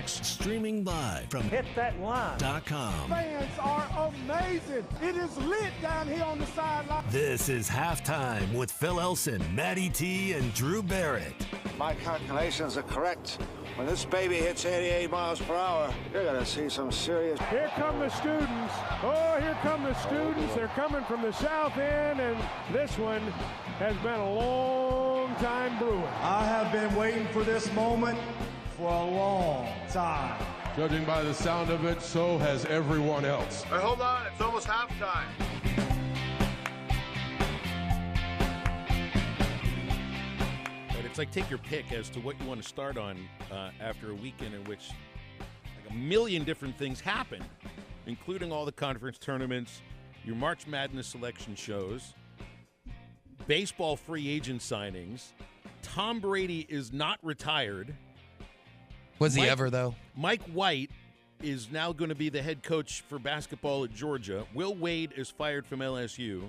Streaming live from HitThatLine.com. Fans are amazing. It is lit down here on the sideline. This is Halftime with Phil Elson, Matty T, and Drew Barrett. My calculations are correct. When this baby hits 88 miles per hour, you're going to see some serious... Here come the students. Oh, here come the students. They're coming from the south end, and this one has been a long time brewing. I have been waiting for this moment for a long time. Judging by the sound of it, so has everyone else. Hey, hold on, it's almost halftime. It's like take your pick as to what you want to start on after a weekend in which like a million different things happen, including all the conference tournaments, your March Madness selection shows, baseball free agent signings. Tom Brady is not retired. Was he ever, though? Mike White is now going to be the head coach for basketball at Georgia. Will Wade is fired from LSU.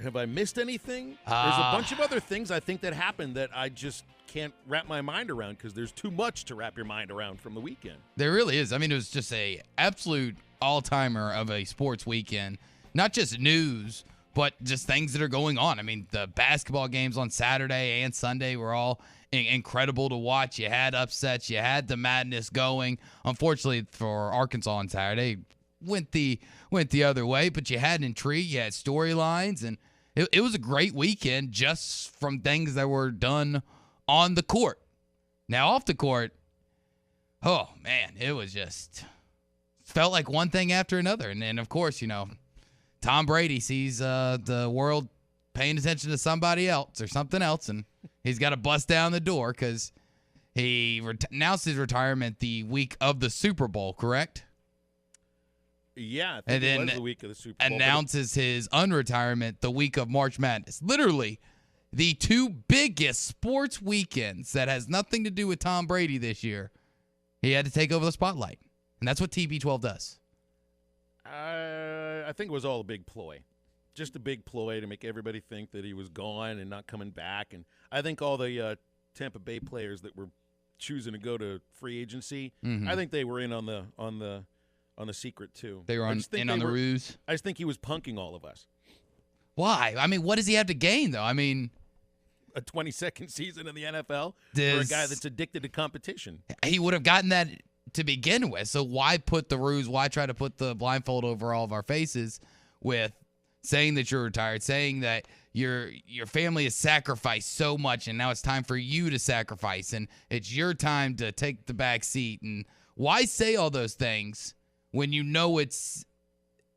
Have I missed anything? There's a bunch of other things I think that happened that I just can't wrap my mind around because there's too much to wrap your mind around from the weekend. There really is. I mean, it was just a absolute all-timer of a sports weekend. Not just news, but just things that are going on. I mean, the basketball games on Saturday and Sunday were all incredible to watch. You had upsets. You had the madness going. Unfortunately for Arkansas on Saturday, went the other way, but you had intrigue, you had storylines, and it was a great weekend just from things that were done on the court. Now, off the court, oh, man, it was just felt like one thing after another. And then, of course, you know, Tom Brady sees the world paying attention to somebody else or something else, and he's got to bust down the door because he announced his retirement the week of the Super Bowl, correct? Yeah, I think it was the week of the Super Bowl. Announces his unretirement the week of March Madness. Literally, the two biggest sports weekends that has nothing to do with Tom Brady this year. He had to take over the spotlight, and that's what TB12 does. I think it was all a big ploy. Just a big ploy to make everybody think that he was gone and not coming back. And I think all the Tampa Bay players that were choosing to go to free agency, I think they were in on the secret too. They were in on the ruse. I just think he was punking all of us. Why? I mean, what does he have to gain, though? I mean, a 22nd season in the NFL for a guy that's addicted to competition. He would have gotten that to begin with. So why put the ruse? Why try to put the blindfold over all of our faces with saying that you're retired, saying that your family has sacrificed so much, and now it's time for you to sacrifice, and it's your time to take the back seat? And why say all those things when you know it's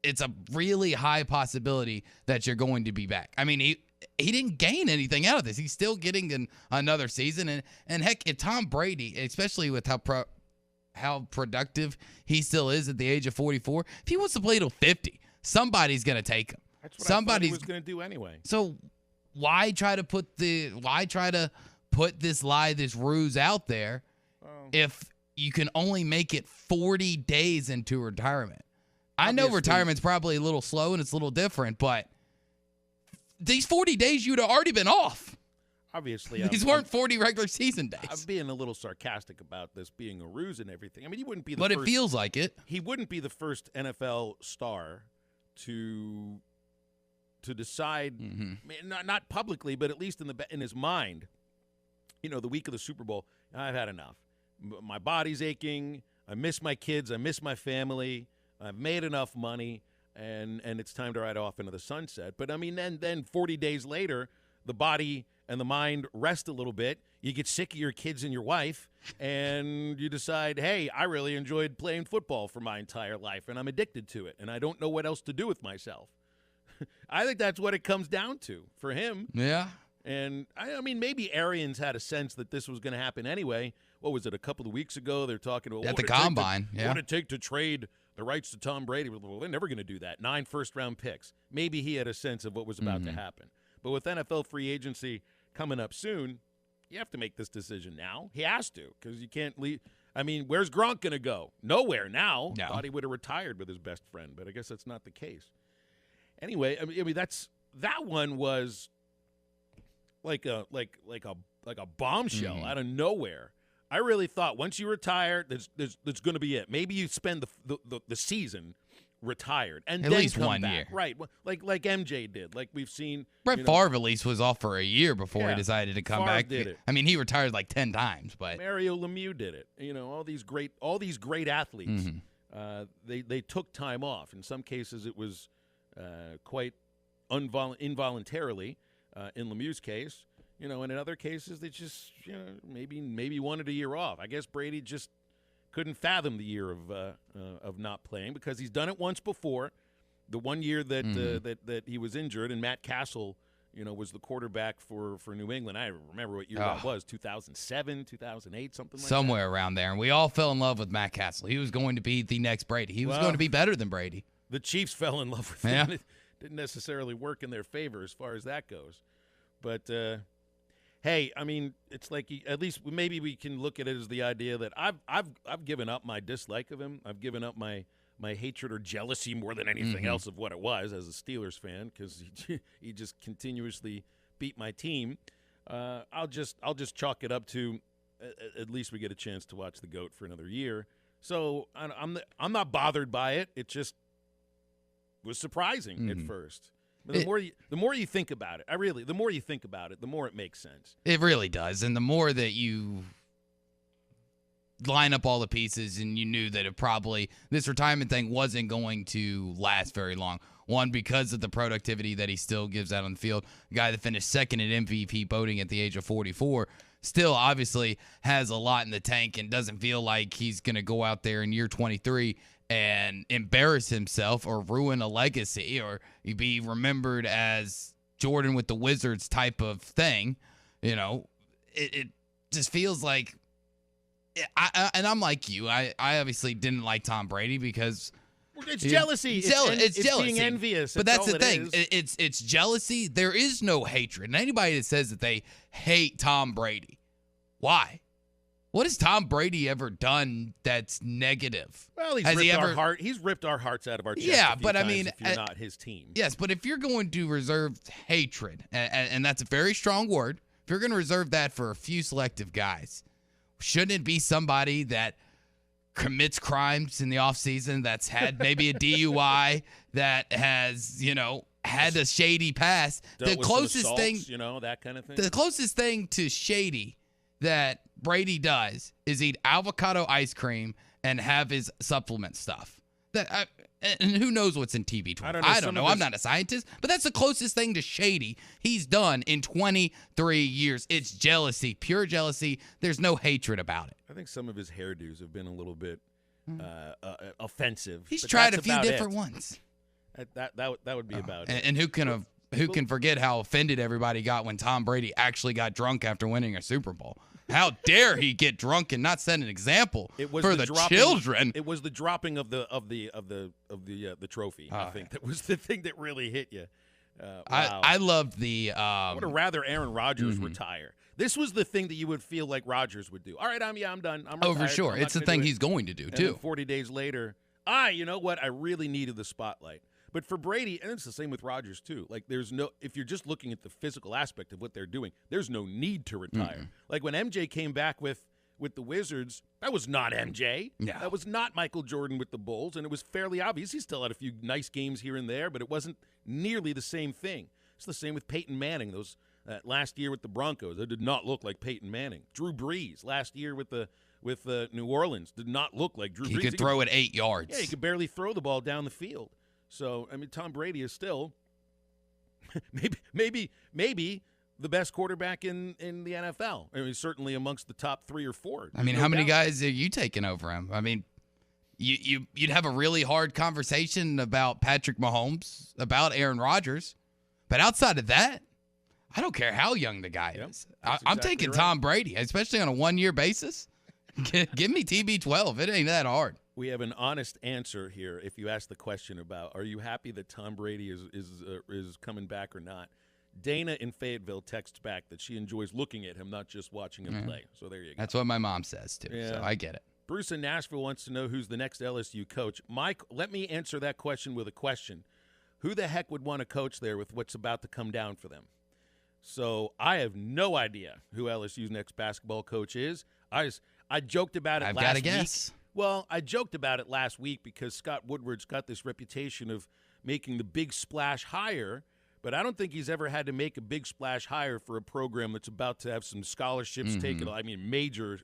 a really high possibility that you're going to be back? I mean, he didn't gain anything out of this. He's still getting another season. And heck, if Tom Brady, especially with how productive he still is at the age of 44, if he wants to play till 50, somebody's going to take him. That's what I thought he was going to do anyway. So why try to put this ruse out there if you can only make it 40 days into retirement? I know retirement's probably a little slow and it's a little different, but these 40 days you'd have already been off. Obviously. These weren't 40 regular season days. I'm being a little sarcastic about this being a ruse and everything. I mean, he wouldn't be But it feels like it. He wouldn't be the first NFL star to decide, not publicly, but at least in his mind, you know, the week of the Super Bowl, I've had enough. My body's aching. I miss my kids. I miss my family. I've made enough money, and it's time to ride off into the sunset. But, I mean, then 40 days later, the body and the mind rest a little bit. You get sick of your kids and your wife, and you decide, hey, I really enjoyed playing football for my entire life, and I'm addicted to it, and I don't know what else to do with myself. I think that's what it comes down to for him. Yeah. And, I mean, maybe Arians had a sense that this was going to happen anyway. What was it, a couple of weeks ago? They're talking about at the Combine. What would it take to trade the rights to Tom Brady? Well, they're never going to do that. 9 first-round picks. Maybe he had a sense of what was about to happen. But with NFL free agency coming up soon, you have to make this decision now. He has to, because you can't leave. I mean, where's Gronk going to go? Nowhere now. No. Thought he would have retired with his best friend, but I guess that's not the case. Anyway, I mean that one was like a bombshell out of nowhere. I really thought once you retire, that's going to be it. Maybe you spend the season retired and at then least come 1 back. year, right? Like MJ did. Like we've seen. Brett Favre at least was off for a year before he decided to come Favre back. Did it. I mean, he retired like 10 times, but Mario Lemieux did it. All these great athletes. They took time off. In some cases, it was quite involuntarily. In Lemieux's case, and in other cases, they just maybe wanted a year off. I guess Brady just couldn't fathom the year of not playing because he's done it once before. The 1 year that he was injured, and Matt Castle, was the quarterback for New England. I remember what year that was, 2007, 2008, something like that. Somewhere around there. And we all fell in love with Matt Castle. He was going to be the next Brady. He was going to be better than Brady. The Chiefs fell in love with him. It didn't necessarily work in their favor as far as that goes. But, hey, I mean, it's like at least maybe we can look at it as the idea that I've given up my dislike of him. I've given up my hatred or jealousy more than anything else of what it was as a Steelers fan because he just continuously beat my team. I'll just chalk it up to at least we get a chance to watch the GOAT for another year. So I'm not bothered by it. It just was surprising at first. But the more you think about it, the more you think about it, the more it makes sense. It really does. And the more that you line up all the pieces and you knew that this retirement thing wasn't going to last very long. One, because of the productivity that he still gives out on the field. A guy that finished second in MVP voting at the age of 44 still obviously has a lot in the tank and doesn't feel like he's going to go out there in year 23 and embarrass himself or ruin a legacy or be remembered as Jordan with the Wizards type of thing. It just feels like and I'm like you. I obviously didn't like Tom Brady because it's jealousy. It's jealousy. Being envious. But that's the thing. It's jealousy. There is no hatred. And anybody that says that they hate Tom Brady, why? What has Tom Brady ever done that's negative? Well, he's ripped our hearts out of our chest. Yeah, but I mean, if you're not his team. Yes, but if you're going to reserve hatred, and that's a very strong word, if you're going to reserve that for a few selective guys, shouldn't it be somebody that commits crimes in the offseason, that's had maybe a DUI, that has, had a shady past? The closest assaults, thing, that kind of thing. The closest thing to shady that Brady does is eat avocado ice cream and have his supplement stuff. And who knows what's in TB12? I don't know. I'm not a scientist, but that's the closest thing to shady he's done in 23 years. It's jealousy, pure jealousy. There's no hatred about it. I think some of his hairdos have been a little bit offensive. He's tried a few different ones. That would be about it. And who can forget how offended everybody got when Tom Brady actually got drunk after winning a Super Bowl? How dare he get drunk and not set an example for the children? It was the dropping of the trophy. I think that was the thing that really hit you. Wow. I loved the. I would have rather Aaron Rodgers retire. This was the thing that you would feel like Rodgers would do. All right, I'm done. I'm retired. Oh, for sure. It's the thing he's going to do too. 40 days later, you know what? I really needed the spotlight. But for Brady, and it's the same with Rodgers too. Like if you're just looking at the physical aspect of what they're doing, there's no need to retire. Like when MJ came back with the Wizards, that was not MJ. Yeah. That was not Michael Jordan with the Bulls, and it was fairly obvious. He still had a few nice games here and there, but it wasn't nearly the same thing. It's the same with Peyton Manning. Last year with the Broncos, it did not look like Peyton Manning. Drew Brees last year with New Orleans did not look like Drew Brees. He could throw it 8 yards. Yeah, he could barely throw the ball down the field. So, I mean, Tom Brady is still maybe the best quarterback in the NFL. I mean, certainly amongst the top 3 or 4. I mean, how many guys are you taking over him? I mean, you'd have a really hard conversation about Patrick Mahomes, about Aaron Rodgers. But outside of that, I don't care how young the guy is. I'm taking Tom Brady, especially on a 1-year basis. Give me TB12. It ain't that hard. We have an honest answer here. If you ask the question about, are you happy that Tom Brady is coming back or not? Dana in Fayetteville texts back that she enjoys looking at him, not just watching him play. So there you go. That's what my mom says too. Yeah. So I get it. Bruce in Nashville wants to know who's the next LSU coach. Mike, let me answer that question with a question. Who the heck would want to coach there with what's about to come down for them? So I have no idea who LSU's next basketball coach is. I joked about it I've last got to week. guess. Well, I joked about it last week because Scott Woodward's got this reputation of making the big splash hire, but I don't think he's ever had to make a big splash hire for a program that's about to have some scholarships taken. I mean, major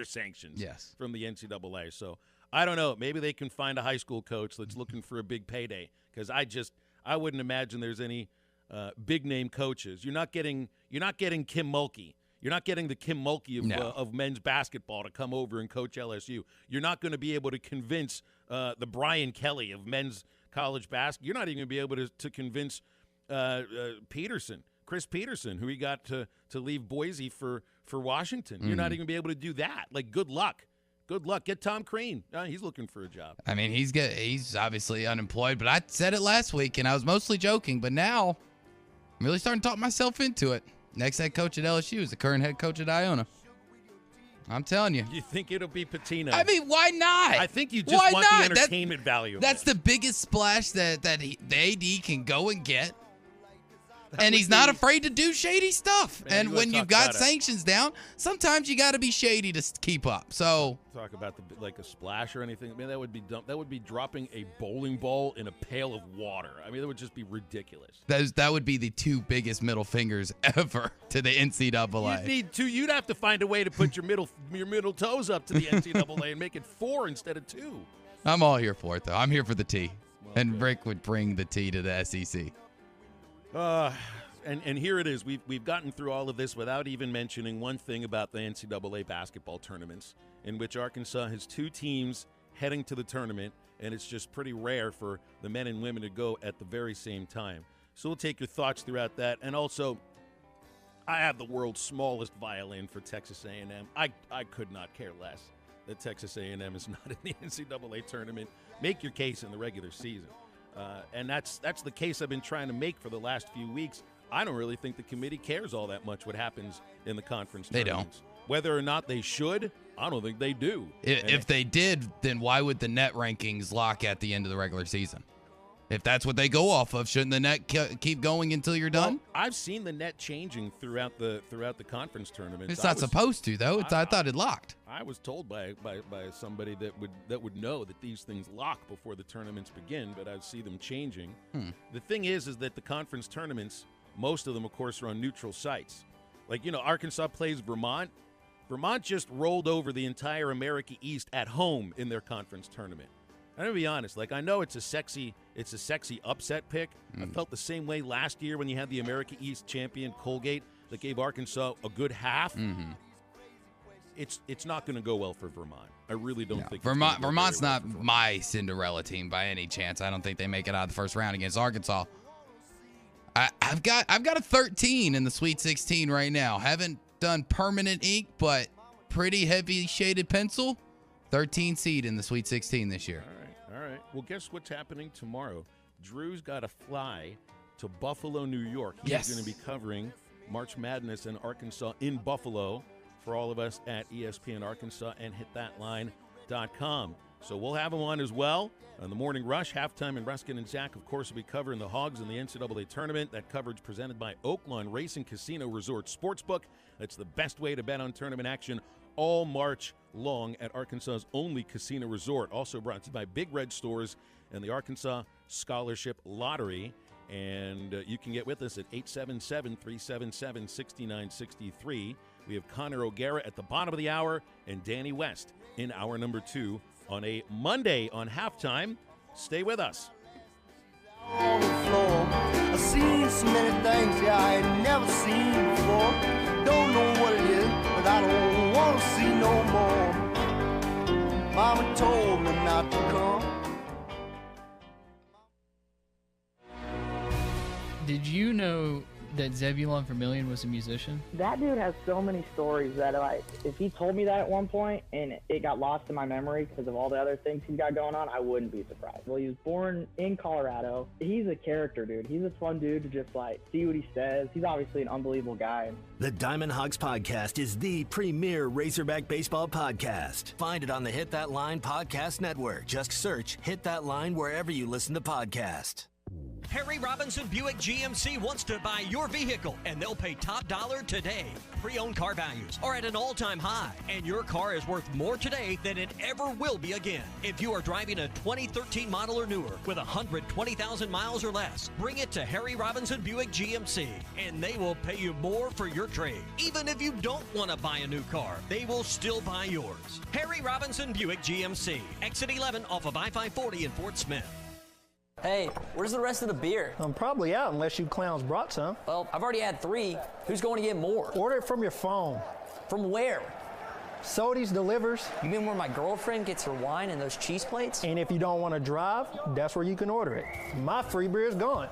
sanctions from the NCAA. So I don't know. Maybe they can find a high school coach that's looking for a big payday because I wouldn't imagine there's any big name coaches. You're not getting Kim Mulkey. You're not getting the Kim Mulkey of men's basketball to come over and coach LSU. You're not going to be able to convince the Brian Kelly of men's college basketball. You're not even going to be able to convince Chris Peterson, who he got to leave Boise for Washington. You're not even going to be able to do that. Like, good luck. Good luck. Get Tom Crean. He's looking for a job. I mean, he's obviously unemployed, but I said it last week, and I was mostly joking. But now I'm really starting to talk myself into it. Next head coach at LSU is the current head coach at Iona. I'm telling you. You think it'll be Pitino? I mean, why not? I think you just want the entertainment value. That's the biggest splash that the AD can go and get. And he's not afraid to do shady stuff. Man, and when you've got sanctions down, sometimes you got to be shady to keep up. So talk about like a splash or anything. I mean, that would be dumb. That would be dropping a bowling ball in a pail of water. I mean, that would just be ridiculous. That would be the two biggest middle fingers ever to the NCAA. You'd have to find a way to put your middle toes up to the NCAA and make it 4 instead of 2. I'm all here for it, though. I'm here for the tea. Well, and Rick would bring the tea to the SEC. And here it is. We've gotten through all of this without even mentioning one thing about the NCAA basketball tournaments, in which Arkansas has 2 teams heading to the tournament, and it's just pretty rare for the men and women to go at the very same time. So we'll take your thoughts throughout that. And also, I have the world's smallest violin for Texas A&M. I could not care less that Texas A&M is not in the NCAA tournament. Make your case in the regular season. And that's the case I've been trying to make for the last few weeks. I don't really think the committee cares all that much what happens in the conference tournaments. They don't. Whether or not they should, I don't think they do. If they did, then why would the net rankings lock at the end of the regular season? If that's what they go off of, shouldn't the net keep going until you're done? Well, I've seen the net changing throughout the conference tournaments. It's not supposed to, though. I thought it locked. I was told by somebody that would know that these things lock before the tournaments begin, but I see them changing. The thing is that the conference tournaments, most of them, of course, are on neutral sites. Like, Arkansas plays Vermont. Vermont just rolled over the entire America East at home in their conference tournament. I'm going to be honest. Like, I know it's a sexy upset pick. I felt the same way last year when you had the America East champion Colgate that gave Arkansas a good half. It's not going to go well for Vermont. I really don't think Vermont's not my Cinderella team by any chance. I don't think they make it out of the first round against Arkansas. I've got a 13 in the Sweet 16 right now. Haven't done permanent ink, but pretty heavy shaded pencil. 13 seed in the Sweet 16 this year. All right. Well, guess what's happening tomorrow? Drew's got to fly to Buffalo, New York. He's going to be covering March Madness in Arkansas in Buffalo for all of us at ESPN Arkansas and hitthatline.com. So we'll have him on as well. On the Morning Rush, Halftime, and Ruskin and Zach, of course, will be covering the Hogs in the NCAA tournament. That coverage presented by Oaklawn Racing Casino Resort Sportsbook. That's the best way to bet on tournament action all March long at Arkansas's only casino resort. Also brought to you by Big Red Stores and the Arkansas Scholarship Lottery. And you can get with us at 877-377-6963. We have Connor O'Gara at the bottom of the hour and Danny West in hour number 2 on a Monday on Halftime. Stay with us. On the floor, I've seen so many things I ain't never seen before. Don't know what it is, but I don't want to see no more. Mama told me not to come. Did you know that Zebulon Vermillion was a musician? That dude has so many stories that, like, if he told me that at one point and it got lost in my memory because of all the other things he's got going on, I wouldn't be surprised. Well, he was born in Colorado. He's a character, dude. He's a fun dude to just, like, see what he says. He's obviously an unbelievable guy. The Diamond Hogs Podcast is the premier Razorback baseball podcast. Find it on the Hit That Line Podcast Network. Just search Hit That Line wherever you listen to podcasts. Harry Robinson Buick GMC wants to buy your vehicle, and they'll pay top dollar today. Pre-owned car values are at an all-time high, and your car is worth more today than it ever will be again. If you are driving a 2013 model or newer with 120,000 miles or less, bring it to Harry Robinson Buick GMC, and they will pay you more for your trade. Even if you don't want to buy a new car, they will still buy yours. Harry Robinson Buick GMC, exit 11 off of I-540 in Fort Smith. Hey, where's the rest of the beer? I'm probably out unless you clowns brought some. Well, I've already had 3. Who's going to get more? Order it from your phone. From where? Sody's delivers. You mean where my girlfriend gets her wine and those cheese plates? And if you don't want to drive, that's where you can order it. My free beer is gone.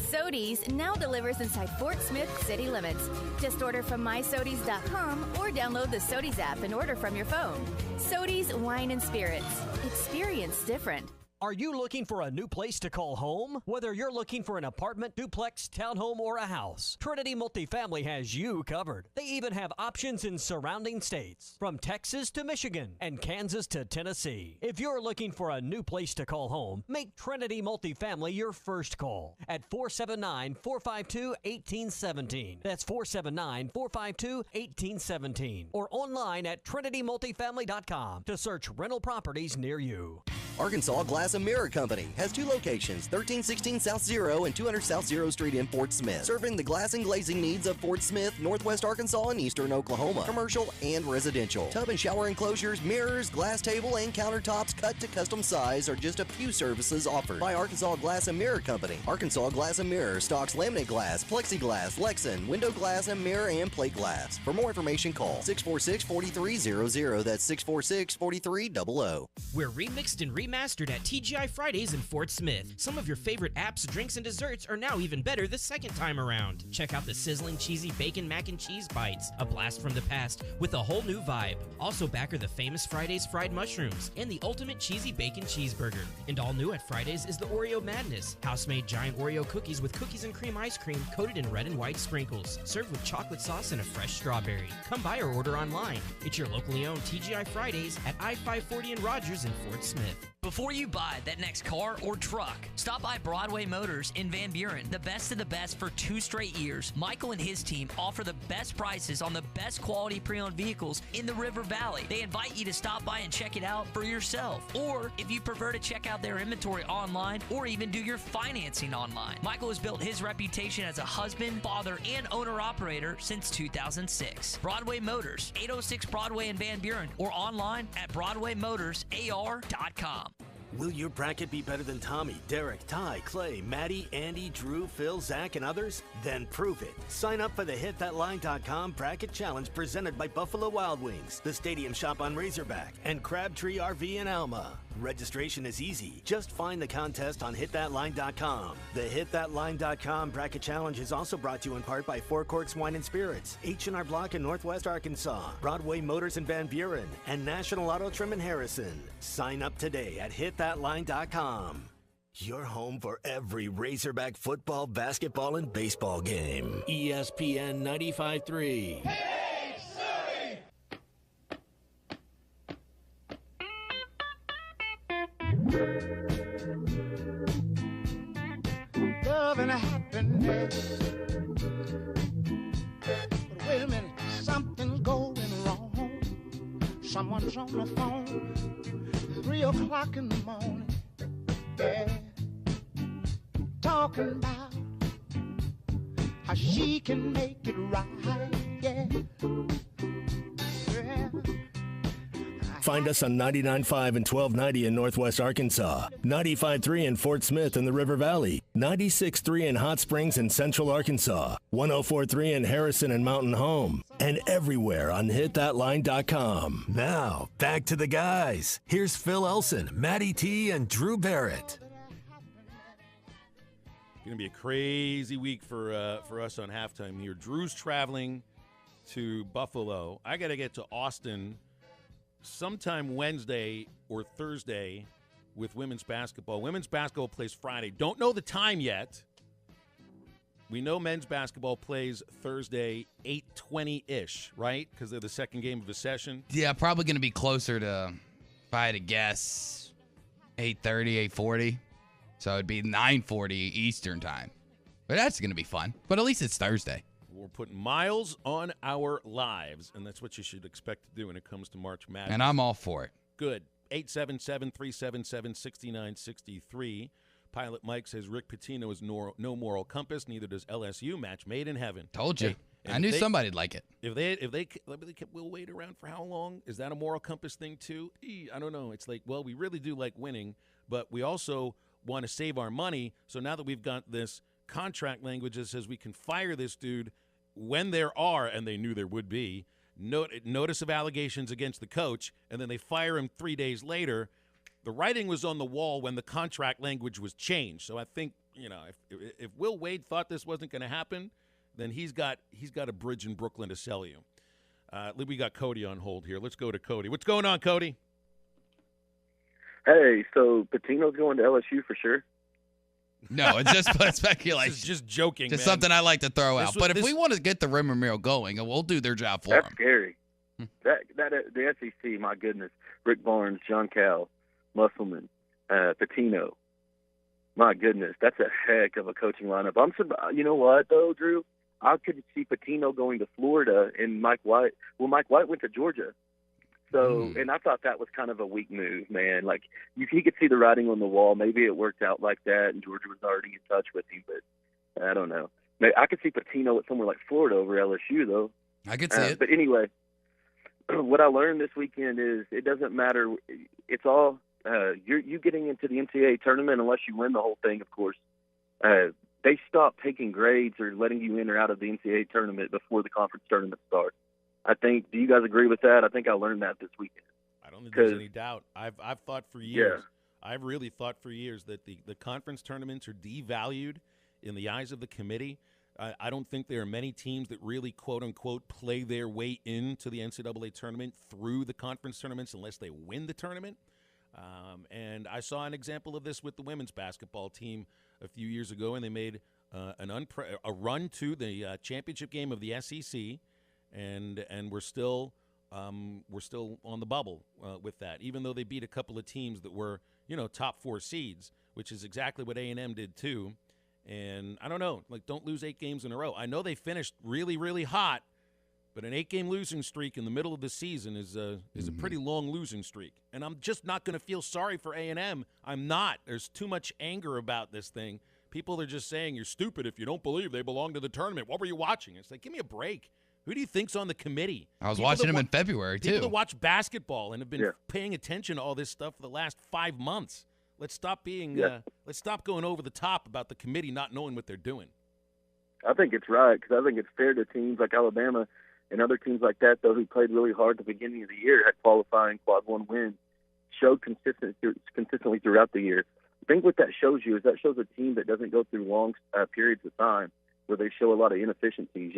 Sody's now delivers inside Fort Smith city limits. Just order from mysodys.com or download the Sody's app and order from your phone. Sody's Wine and Spirits. Experience different. Are you looking for a new place to call home? Whether you're looking for an apartment, duplex, townhome, or a house, Trinity Multifamily has you covered. They even have options in surrounding states, from Texas to Michigan and Kansas to Tennessee. If you're looking for a new place to call home, make Trinity Multifamily your first call at 479-452-1817. That's 479-452-1817. Or online at trinitymultifamily.com to search rental properties near you. Arkansas Glass and Mirror Company has 2 locations, 1316 South Zero and 200 South Zero Street in Fort Smith, serving the glass and glazing needs of Fort Smith, Northwest Arkansas, and Eastern Oklahoma, commercial and residential. Tub and shower enclosures, mirrors, glass table, and countertops cut to custom size are just a few services offered by Arkansas Glass and Mirror Company. Arkansas Glass and Mirror stocks laminate glass, plexiglass, Lexan, window glass, and mirror and plate glass. For more information, call 646-4300. That's 646-4300. We're remixed and remastered at TGI Fridays in Fort Smith. Some of your favorite apps, drinks, and desserts are now even better the second time around. Check out the sizzling cheesy bacon mac and cheese bites, a blast from the past with a whole new vibe. Also back are the famous Fridays fried mushrooms and the ultimate cheesy bacon cheeseburger. And all new at Fridays is the Oreo Madness, house-made giant Oreo cookies with cookies and cream ice cream coated in red and white sprinkles, served with chocolate sauce and a fresh strawberry. Come by or order online. It's your locally owned TGI Fridays at I-540 and Rogers in Fort Smith. Before you buy that next car or truck, stop by Broadway Motors in Van Buren. The best of the best for 2 straight years. Michael and his team offer the best prices on the best quality pre-owned vehicles in the River Valley. They invite you to stop by and check it out for yourself. Or if you prefer to check out their inventory online or even do your financing online. Michael has built his reputation as a husband, father, and owner-operator since 2006. Broadway Motors, 806 Broadway in Van Buren, or online at BroadwayMotorsAR.com. Will your bracket be better than Tommy, Derek, Ty, Clay, Maddie, Andy, Drew, Phil, Zach, and others? Then prove it. Sign up for the HitThatLine.com Bracket Challenge presented by Buffalo Wild Wings, the Stadium Shop on Razorback, and Crabtree RV in Alma. Registration is easy. Just find the contest on HitThatLine.com. The HitThatLine.com Bracket Challenge is also brought to you in part by Four Corks Wine and Spirits, H&R Block in Northwest Arkansas, Broadway Motors in Van Buren, and National Auto Trim in Harrison. Sign up today at HitThatLine.com. Your home for every Razorback football, basketball, and baseball game. ESPN 95.3. Love and happiness. But wait a minute, something's going wrong. Someone's on the phone, 3 o'clock in the morning. Yeah, talking about how she can make it right. Yeah. Find us on 99.5 and 1290 in Northwest Arkansas, 95.3 in Fort Smith and the River Valley, 96.3 in Hot Springs and Central Arkansas, 104.3 in Harrison and Mountain Home, and everywhere on HitThatLine.com. Now, back to the guys. Here's Phil Elson, Matty T, and Drew Barrett. It's going to be a crazy week for us on halftime here. Drew's traveling to Buffalo. I got to get to Austin sometime Wednesday or Thursday with women's basketball. Women's basketball plays Friday. Don't know the time yet. We know men's basketball plays Thursday, 8:20-ish, right? Because they're the second game of a session. Yeah, probably going to be closer to, if I had to guess, 8:30, 8:40. So it'd be 9:40 Eastern time. But that's going to be fun. But at least it's Thursday. We're putting miles on our lives, and that's what you should expect to do when it comes to March Madness. And I'm all for it. Good. 877-377-6963. Pilot Mike says Rick Pitino is no moral compass. Neither does LSU. Match made in heaven. Told you. Hey, I knew somebody'd like it. If they will wait around for how long? Is that a moral compass thing too? I don't know. It's like, well, we really do like winning, but we also want to save our money. So now that we've got this contract language that says we can fire this dude when there are, and they knew there would be, notice of allegations against the coach, and then they fire him 3 days later. The writing was on the wall when the contract language was changed. So I think, if Will Wade thought this wasn't going to happen, then he's got a bridge in Brooklyn to sell you. We got Cody on hold here. Let's go to Cody. What's going on, Cody? Hey, so Pitino's going to LSU for sure? No, it's just speculation. This is just joking, Just man. something I like to throw out. But if this- we want to get the rumor mill going, we'll do their job for That's them. scary. The SEC, my goodness. Rick Barnes, John Cal, Musselman, Pitino. My goodness, that's a heck of a coaching lineup. You know what, though, Drew? I could see Pitino going to Florida and Mike White. Well, Mike White went to Georgia. So, and I thought that was kind of a weak move, man. Like, you could see the writing on the wall. Maybe it worked out like that, and Georgia was already in touch with him, but I don't know. I could see Pitino at somewhere like Florida over LSU, though. I could see it. But anyway, what I learned this weekend is it doesn't matter. It's all you getting into the NCAA tournament unless you win the whole thing, of course. They stop taking grades or letting you in or out of the NCAA tournament before the conference tournament starts. do you guys agree with that? I think I learned that this weekend. I don't think there's any doubt. I've thought for years. Yeah. I've really thought for years that the conference tournaments are devalued in the eyes of the committee. I don't think there are many teams that really, quote-unquote, play their way into the NCAA tournament through the conference tournaments unless they win the tournament. And I saw an example of this with the women's basketball team a few years ago, and they made a run to the championship game of the SEC, and we're still on the bubble with that, even though they beat a couple of teams that were, top four seeds, which is exactly what A&M did too. And I don't know, don't lose 8 games in a row. I know they finished really, really hot, but an 8-game losing streak in the middle of the season is a pretty long losing streak. And I'm just not going to feel sorry for A&M. I'm not. There's too much anger about this thing. People are just saying you're stupid if you don't believe they belong to the tournament. What were you watching? It's like, give me a break. Who do you think's on the committee? I was watching them in February, too. People that watch basketball and have been paying attention to all this stuff for the last 5 months. Let's stop being. Let's stop going over the top about the committee not knowing what they're doing. I think it's right because I think it's fair to teams like Alabama and other teams like that, though, who played really hard at the beginning of the year, had qualifying quad one wins, showed consistently throughout the year. I think what that shows you is that shows a team that doesn't go through long periods of time where they show a lot of inefficiencies.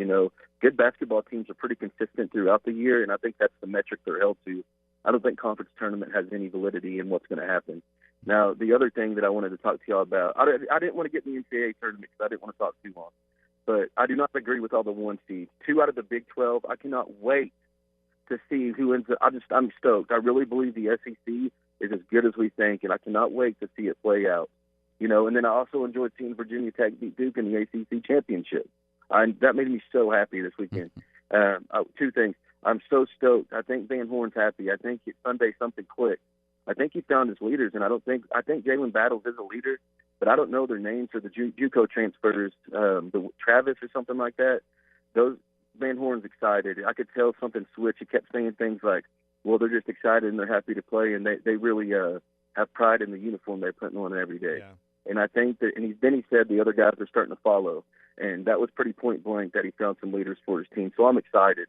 Good basketball teams are pretty consistent throughout the year, and I think that's the metric they're held to. I don't think conference tournament has any validity in what's going to happen. Now, the other thing that I wanted to talk to y'all about, I didn't want to get in the NCAA tournament because I didn't want to talk too long, but I do not agree with all the 1 seeds. 2 out of the Big 12, I cannot wait to see who ends up. I'm stoked. I really believe the SEC is as good as we think, and I cannot wait to see it play out. And then I also enjoyed seeing Virginia Tech beat Duke in the ACC championship. That made me so happy this weekend. 2 things. I'm so stoked. I think Van Horn's happy. I think Sunday something clicked. I think he found his leaders, and I think Jalen Battles is a leader, but I don't know their names or the JUCO transfers, the Travis or something like that. Those Van Horn's excited. I could tell something switched. He kept saying things like, well, they're just excited and they're happy to play, and they really have pride in the uniform they're putting on every day. Yeah. And I think that, and then he said the other guys are starting to follow, and that was pretty point blank that he found some leaders for his team. So I'm excited.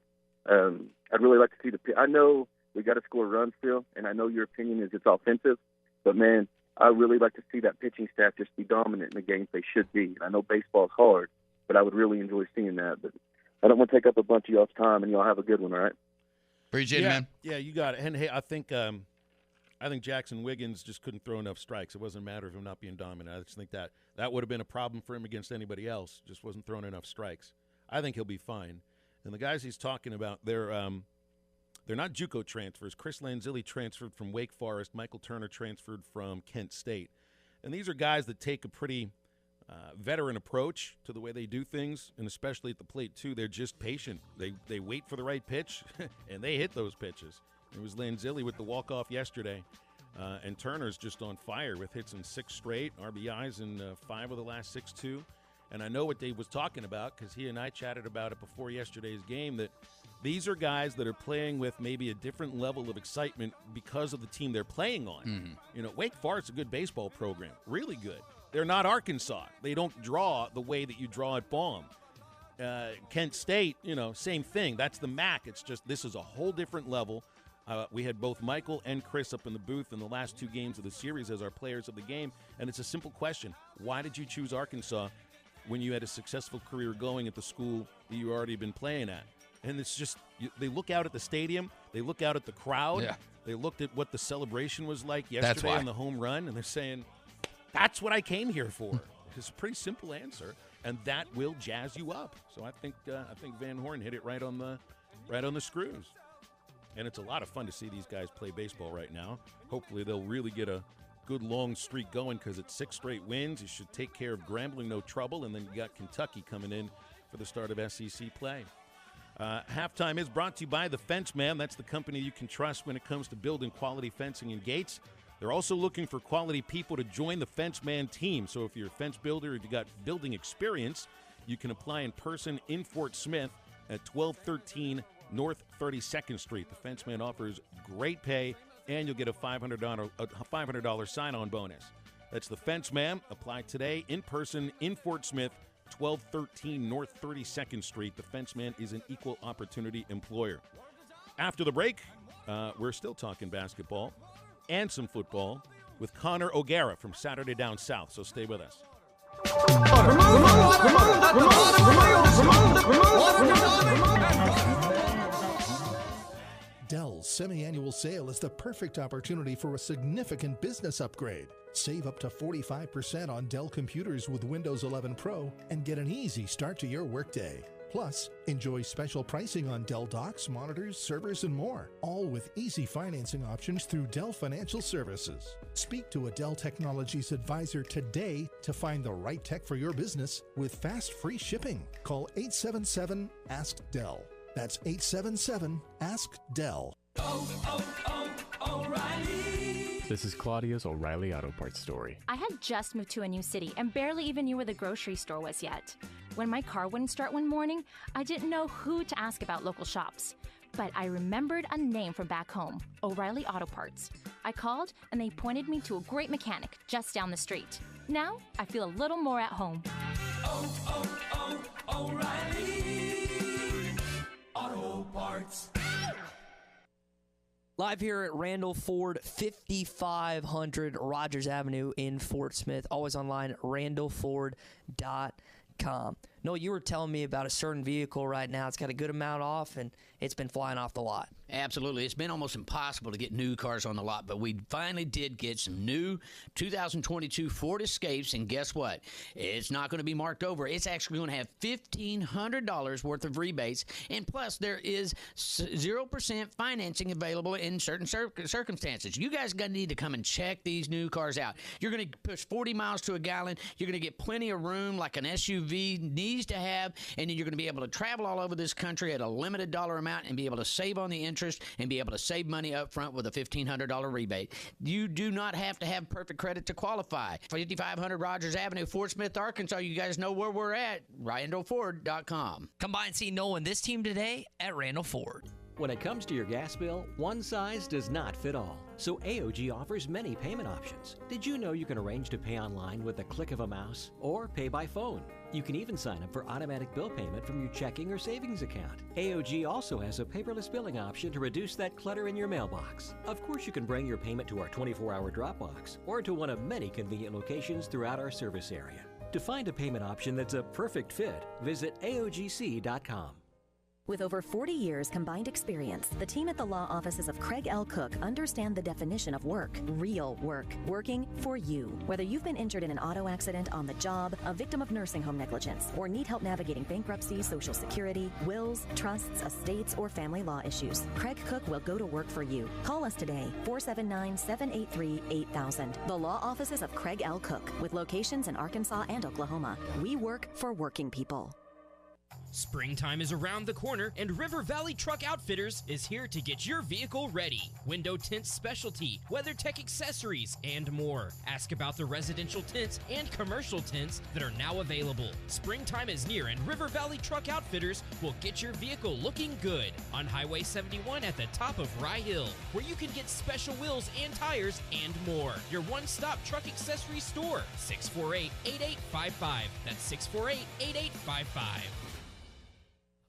I'd really like to see I know we got to score runs still, and I know your opinion is it's offensive, but man, I really like to see that pitching staff just be dominant in the games they should be. And I know baseball's hard, but I would really enjoy seeing that. But I don't want to take up a bunch of y'all's time, and y'all have a good one, all right? Appreciate it, man. Yeah, you got it. And hey, I think Jackson Wiggins just couldn't throw enough strikes. It wasn't a matter of him not being dominant. I just think that would have been a problem for him against anybody else. Just wasn't throwing enough strikes. I think he'll be fine. And the guys he's talking about, they're not JUCO transfers. Chris Lanzilli transferred from Wake Forest. Michael Turner transferred from Kent State. And these are guys that take a pretty veteran approach to the way they do things, and especially at the plate, too. They're just patient. They wait for the right pitch, and they hit those pitches. It was Lanzilli with the walk-off yesterday, and Turner's just on fire with hits in 6 straight, RBIs in 5 of the last 6, too. And I know what Dave was talking about because he and I chatted about it before yesterday's game, that these are guys that are playing with maybe a different level of excitement because of the team they're playing on. Mm-hmm. You know, Wake Forest's a good baseball program, really good. They're not Arkansas. They don't draw the way that you draw at Baum. Kent State, you know, same thing. That's the MAC. It's just this is a whole different level. We had both Michael and Chris up in the booth in the last 2 games of the series as our players of the game, and it's a simple question. Why did you choose Arkansas when you had a successful career going at the school that you already been playing at? And it's just, they look out at the stadium, they look out at the crowd, they looked at what the celebration was like yesterday on the home run, and they're saying, that's what I came here for. It's a pretty simple answer, and that will jazz you up. So I think Van Horn hit it right on the screws. And it's a lot of fun to see these guys play baseball right now. Hopefully they'll really get a good long streak going because it's 6 straight wins. You should take care of Grambling, no trouble, and then you got Kentucky coming in for the start of SEC play. Halftime is brought to you by The Fence Man. That's the company you can trust when it comes to building quality fencing and gates. They're also looking for quality people to join the Fence Man team. So if you're a fence builder, if you got building experience, you can apply in person in Fort Smith at 1213 North 32nd Street. The Fence Man offers great pay, and you'll get a $500 sign-on bonus. That's the Fence Man. Apply today in person in Fort Smith, 1213 North 32nd Street. The Fence Man is an equal opportunity employer. After the break, we're still talking basketball and some football with Connor O'Gara from Saturday Down South, so stay with us. Dell's semi-annual sale is the perfect opportunity for a significant business upgrade. Save up to 45% on Dell computers with Windows 11 Pro and get an easy start to your workday. Plus, enjoy special pricing on Dell docks, monitors, servers, and more, all with easy financing options through Dell Financial Services. Speak to a Dell Technologies advisor today to find the right tech for your business with fast free shipping. Call 877-ASK-DELL. That's 877-ASK-DELL. O'Reilly. This is Claudia's O'Reilly Auto Parts story. I had just moved to a new city and barely even knew where the grocery store was yet. When my car wouldn't start one morning, I didn't know who to ask about local shops. But I remembered a name from back home, O'Reilly Auto Parts. I called and they pointed me to a great mechanic just down the street. Now I feel a little more at home. O'Reilly Auto Parts. Live here at Randall Ford, 5500 Rogers Avenue in Fort Smith. Always online at randallford.com. No, you were telling me about a certain vehicle right now. It's got a good amount off, and it's been flying off the lot. Absolutely. It's been almost impossible to get new cars on the lot, but we finally did get some new 2022 Ford Escapes, and guess what? It's not going to be marked over. It's actually going to have $1,500 worth of rebates, and plus there is 0% financing available in certain circumstances. You guys going to need to come and check these new cars out. You're going to push 40 miles to a gallon. You're going to get plenty of room like an SUV needs to have, and then you're going to be able to travel all over this country at a limited dollar amount and be able to save on the interest and be able to save money up front with a $1,500 rebate. You do not have to have perfect credit to qualify. 5500 Rogers Avenue, Fort Smith, Arkansas. You guys know where we're at. RandallFord.com. Come by and see Noah and this team today at Randall Ford. When it comes to your gas bill, one size does not fit all. So AOG offers many payment options. Did you know you can arrange to pay online with a click of a mouse or pay by phone? You can even sign up for automatic bill payment from your checking or savings account. AOG also has a paperless billing option to reduce that clutter in your mailbox. Of course, you can bring your payment to our 24-hour drop box or to one of many convenient locations throughout our service area. To find a payment option that's a perfect fit, visit AOGC.com. With over 40 years combined experience, the team at the law offices of Craig L. Cook understand the definition of work, real work, working for you. Whether you've been injured in an auto accident, on the job, a victim of nursing home negligence, or need help navigating bankruptcy, Social Security, wills, trusts, estates, or family law issues, Craig Cook will go to work for you. Call us today, 479-783-8000. The law offices of Craig L. Cook, with locations in Arkansas and Oklahoma. We work for working people. Springtime is around the corner, and River Valley Truck Outfitters is here to get your vehicle ready. Window tint specialty, WeatherTech accessories, and more. Ask about the residential tints and commercial tints that are now available. Springtime is near, and River Valley Truck Outfitters will get your vehicle looking good on Highway 71 at the top of Rye Hill, where you can get special wheels and tires and more. Your one-stop truck accessory store, 648-8855. That's 648-8855.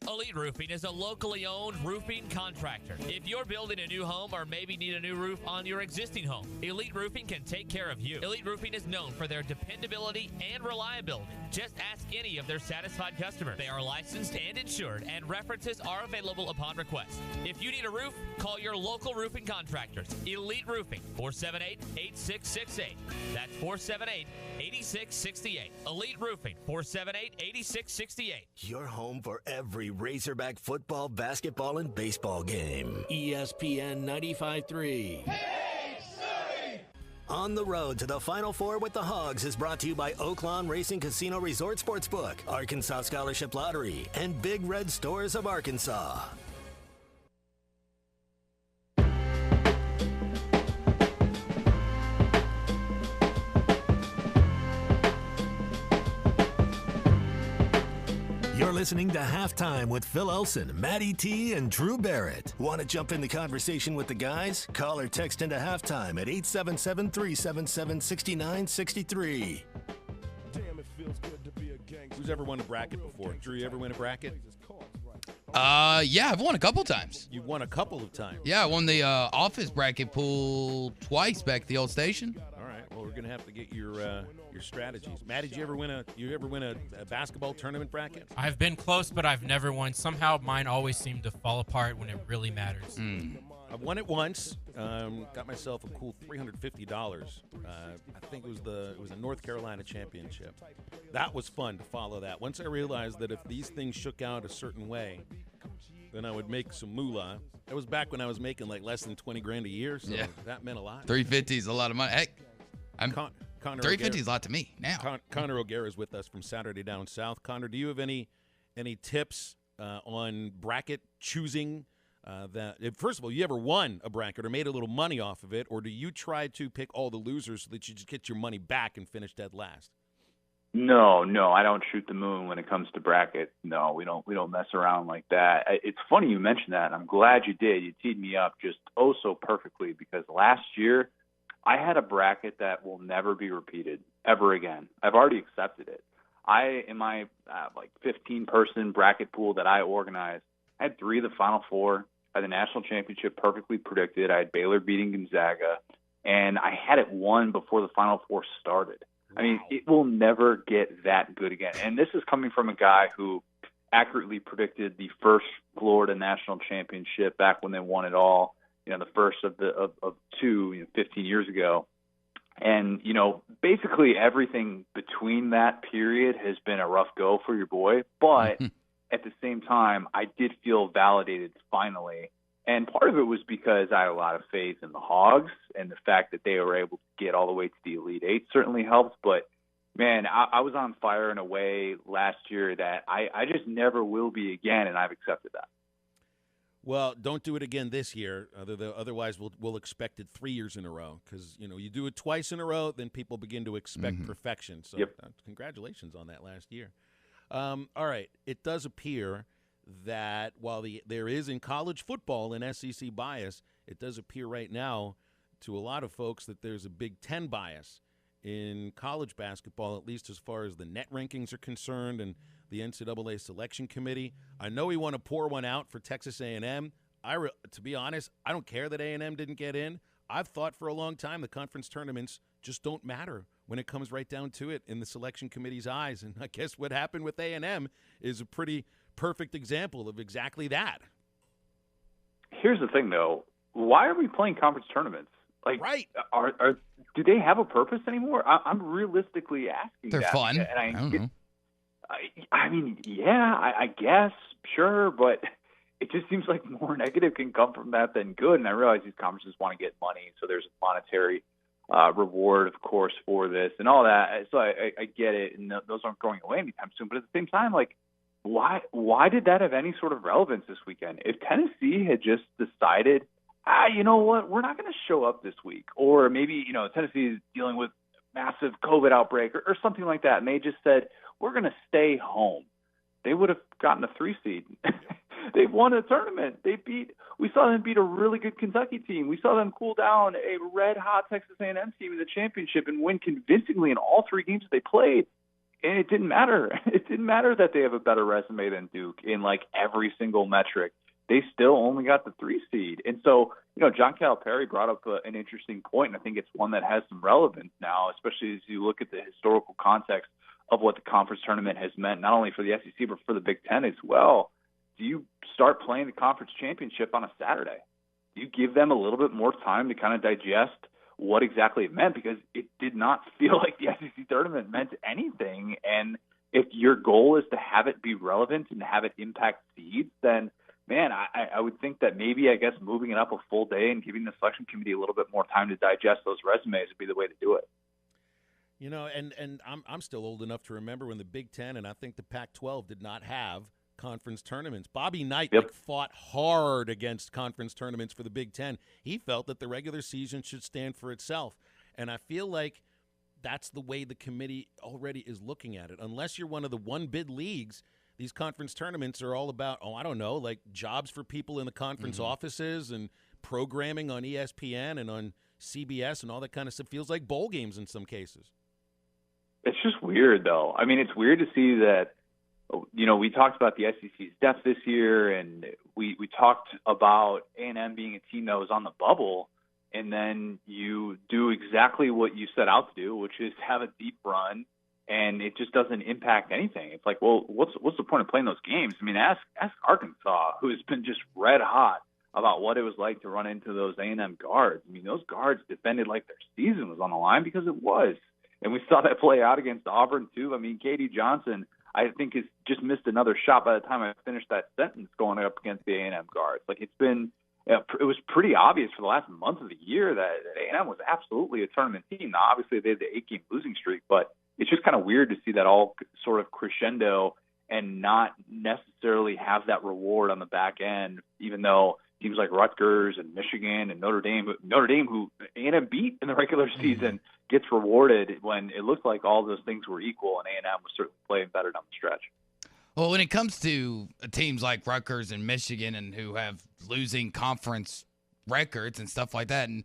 Elite Roofing is a locally owned roofing contractor. If you're building a new home or maybe need a new roof on your existing home, Elite Roofing can take care of you. Elite Roofing is known for their dependability and reliability. Just ask any of their satisfied customers. They are licensed and insured, and references are available upon request. If you need a roof, call your local roofing contractors. Elite Roofing, 478-8668. That's 478-8668. Elite Roofing, 478-8668. Your home for every Razorback football, basketball, and baseball game. ESPN 95.3. On the road to the Final Four with the Hogs is brought to you by Oaklawn Racing Casino Resort Sportsbook, Arkansas Scholarship Lottery, and Big Red Stores of Arkansas. You're listening to Halftime with Phil Elson, Matty T, and Drew Barrett. Want to jump in the conversation with the guys? Call or text into Halftime at 877-377-6963. Who's ever won a bracket before? Drew, you ever win a bracket? Yeah, I've won a couple times. You've won a couple of times. Yeah, I won the office bracket pool twice back at the old station. All right. Well, we're gonna have to get your strategies. Matt, did you ever win a basketball tournament bracket? I've been close, but I've never won. Somehow mine always seem to fall apart when it really matters. I've won it once. Got myself a cool $350. I think it was a North Carolina championship. That was fun to follow that. Once I realized that if these things shook out a certain way, then I would make some moolah. That was back when I was making like less than $20,000 a year, so that meant a lot. $350 is a lot of money. Heck, $350 is a lot to me now. Connor O'Gara is with us from Saturday Down South. Connor, do you have any tips on bracket choosing? First of all, you ever won a bracket or made a little money off of it, or do you try to pick all the losers so that you just get your money back and finish dead last? No, I don't shoot the moon when it comes to bracket. No, we don't mess around like that. It's funny you mentioned that, and I'm glad you did. You teed me up just so perfectly, because last year I had a bracket that will never be repeated ever again. I've already accepted it. In my 15-person bracket pool that I organized, I had 3 of the Final Four. I had the national championship perfectly predicted. I had Baylor beating Gonzaga, and I had it won before the Final Four started. I mean, it will never get that good again. And this is coming from a guy who accurately predicted the first Florida national championship back when they won it all, the first of two, 15 years ago. And, basically everything between that period has been a rough go for your boy. But at the same time, I did feel validated finally. And part of it was because I had a lot of faith in the Hogs, and the fact that they were able to get all the way to the Elite Eight certainly helped. But, man, I was on fire in a way last year that I just never will be again, and I've accepted that. Well, don't do it again this year. Otherwise, we'll expect it 3 years in a row, because, you do it twice in a row, then people begin to expect perfection. So congratulations on that last year. All right. It does appear that while there is in college football an SEC bias, it does appear right now to a lot of folks that there's a Big Ten bias in college basketball, at least as far as the net rankings are concerned and the NCAA selection committee. I know we want to pour one out for Texas A&M. To be honest, I don't care that A&M didn't get in. I've thought for a long time the conference tournaments just don't matter when it comes right down to it in the selection committee's eyes. And I guess what happened with A&M is a pretty perfect example of exactly that. Here's the thing, though. Why are we playing conference tournaments? Like, right? Do they have a purpose anymore? I'm realistically asking. They're that. fun. And I don't know. I mean, yeah, I guess, sure, but it just seems like more negative can come from that than good. And I realize these conferences want to get money, so there's a monetary reward, of course, for this and all that. So I get it, and those aren't going away anytime soon. But at the same time, like, why did that have any sort of relevance this weekend? If Tennessee had just decided, you know what, we're not going to show up this week, or maybe, Tennessee is dealing with massive COVID outbreak or something like that, and they just said, we're going to stay home, they would have gotten a 3 seed. They won a tournament. We saw them beat a really good Kentucky team. We saw them cool down a red-hot Texas A&M team in the championship and win convincingly in all 3 games they played. And it didn't matter. It didn't matter that they have a better resume than Duke in, like, every single metric. They still only got the 3 seed. And so, John Calipari brought up an interesting point, and I think it's one that has some relevance now, especially as you look at the historical context of what the conference tournament has meant, not only for the SEC, but for the Big Ten as well. Do you start playing the conference championship on a Saturday? Do you give them a little bit more time to kind of digest what exactly it meant? Because it did not feel like the SEC tournament meant anything. And if your goal is to have it be relevant and have it impact seeds, then, man, I would think that maybe, I guess, moving it up a full day and giving the selection committee a little bit more time to digest those resumes would be the way to do it. And I'm still old enough to remember when the Big Ten and I think the Pac-12 did not have conference tournaments. Bobby Knight fought hard against conference tournaments for the Big Ten. He felt that the regular season should stand for itself. And I feel like that's the way the committee already is looking at it. Unless you're one of the one-bid leagues, these conference tournaments are all about, like jobs for people in the conference offices and programming on ESPN and on CBS and all that kind of stuff. Feels like bowl games in some cases. It's just weird, though. I mean, it's weird to see that, we talked about the SEC's depth this year, and we talked about A&M being a team that was on the bubble, and then you do exactly what you set out to do, which is have a deep run, and it just doesn't impact anything. It's like, well, what's the point of playing those games? I mean, ask Arkansas, who has been just red hot about what it was like to run into those A&M guards. I mean, those guards defended like their season was on the line, because it was. And we saw that play out against Auburn, too. I mean, Katie Johnson, I think, has just missed another shot by the time I finished that sentence going up against the A&M guards. Like, it was pretty obvious for the last month of the year that A&M was absolutely a tournament team. Now, obviously, they had the 8-game losing streak, but it's just kind of weird to see that all sort of crescendo and not necessarily have that reward on the back end, even though teams like Rutgers and Michigan and Notre Dame, who A&M beat in the regular season, gets rewarded when it looked like all those things were equal, and A&M was certainly playing better down the stretch. Well, when it comes to teams like Rutgers and Michigan and who have losing conference records and stuff like that, and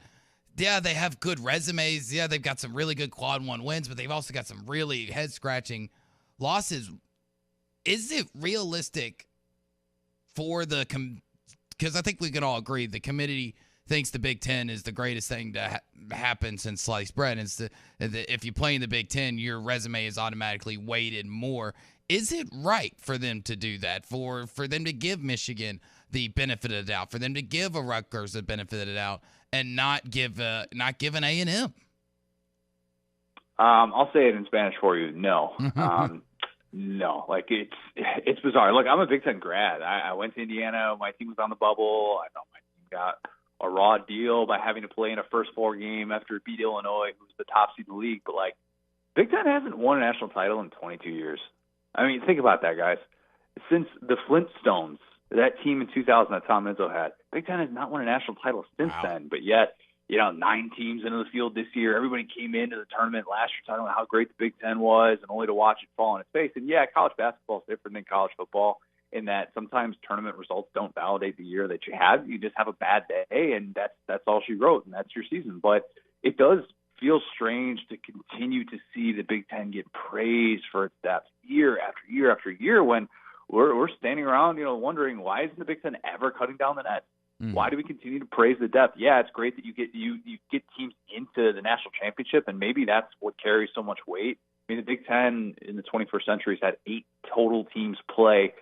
yeah, they have good resumes. Yeah, they've got some really good quad one wins, but they've also got some really head-scratching losses. Is it realistic for because I think we can all agree the committee thinks the Big Ten is the greatest thing to happen since sliced bread. If you play in the Big Ten, your resume is automatically weighted more. Is it right for them to do that, for them to give Michigan the benefit of the doubt, for them to give a Rutgers the benefit of the doubt, and not give an A&M? I'll say it in Spanish for you. No. No, like it's bizarre. Look, I'm a Big Ten grad. I went to Indiana. My team was on the bubble. I thought my team got a raw deal by having to play in a first 4 game after it beat Illinois, who's the top seed in the league. But, like, Big Ten hasn't won a national title in 22 years. I mean, think about that, guys. Since the Flintstones, that team in 2000 that Tom Izzo had, Big Ten has not won a national title since then. But yet, 9 teams into the field this year. Everybody came into the tournament last year talking about how great the Big Ten was, and only to watch it fall on its face. And, yeah, college basketball is different than college football in that sometimes tournament results don't validate the year that you have. You just have a bad day, and that's all she wrote, and that's your season. But it does feel strange to continue to see the Big Ten get praised for its depth year after year after year when we're standing around, wondering, why isn't the Big Ten ever cutting down the net? Why do we continue to praise the depth? Yeah, it's great that you get teams into the national championship, and maybe that's what carries so much weight. I mean, the Big Ten in the 21st century has had 8 total teams play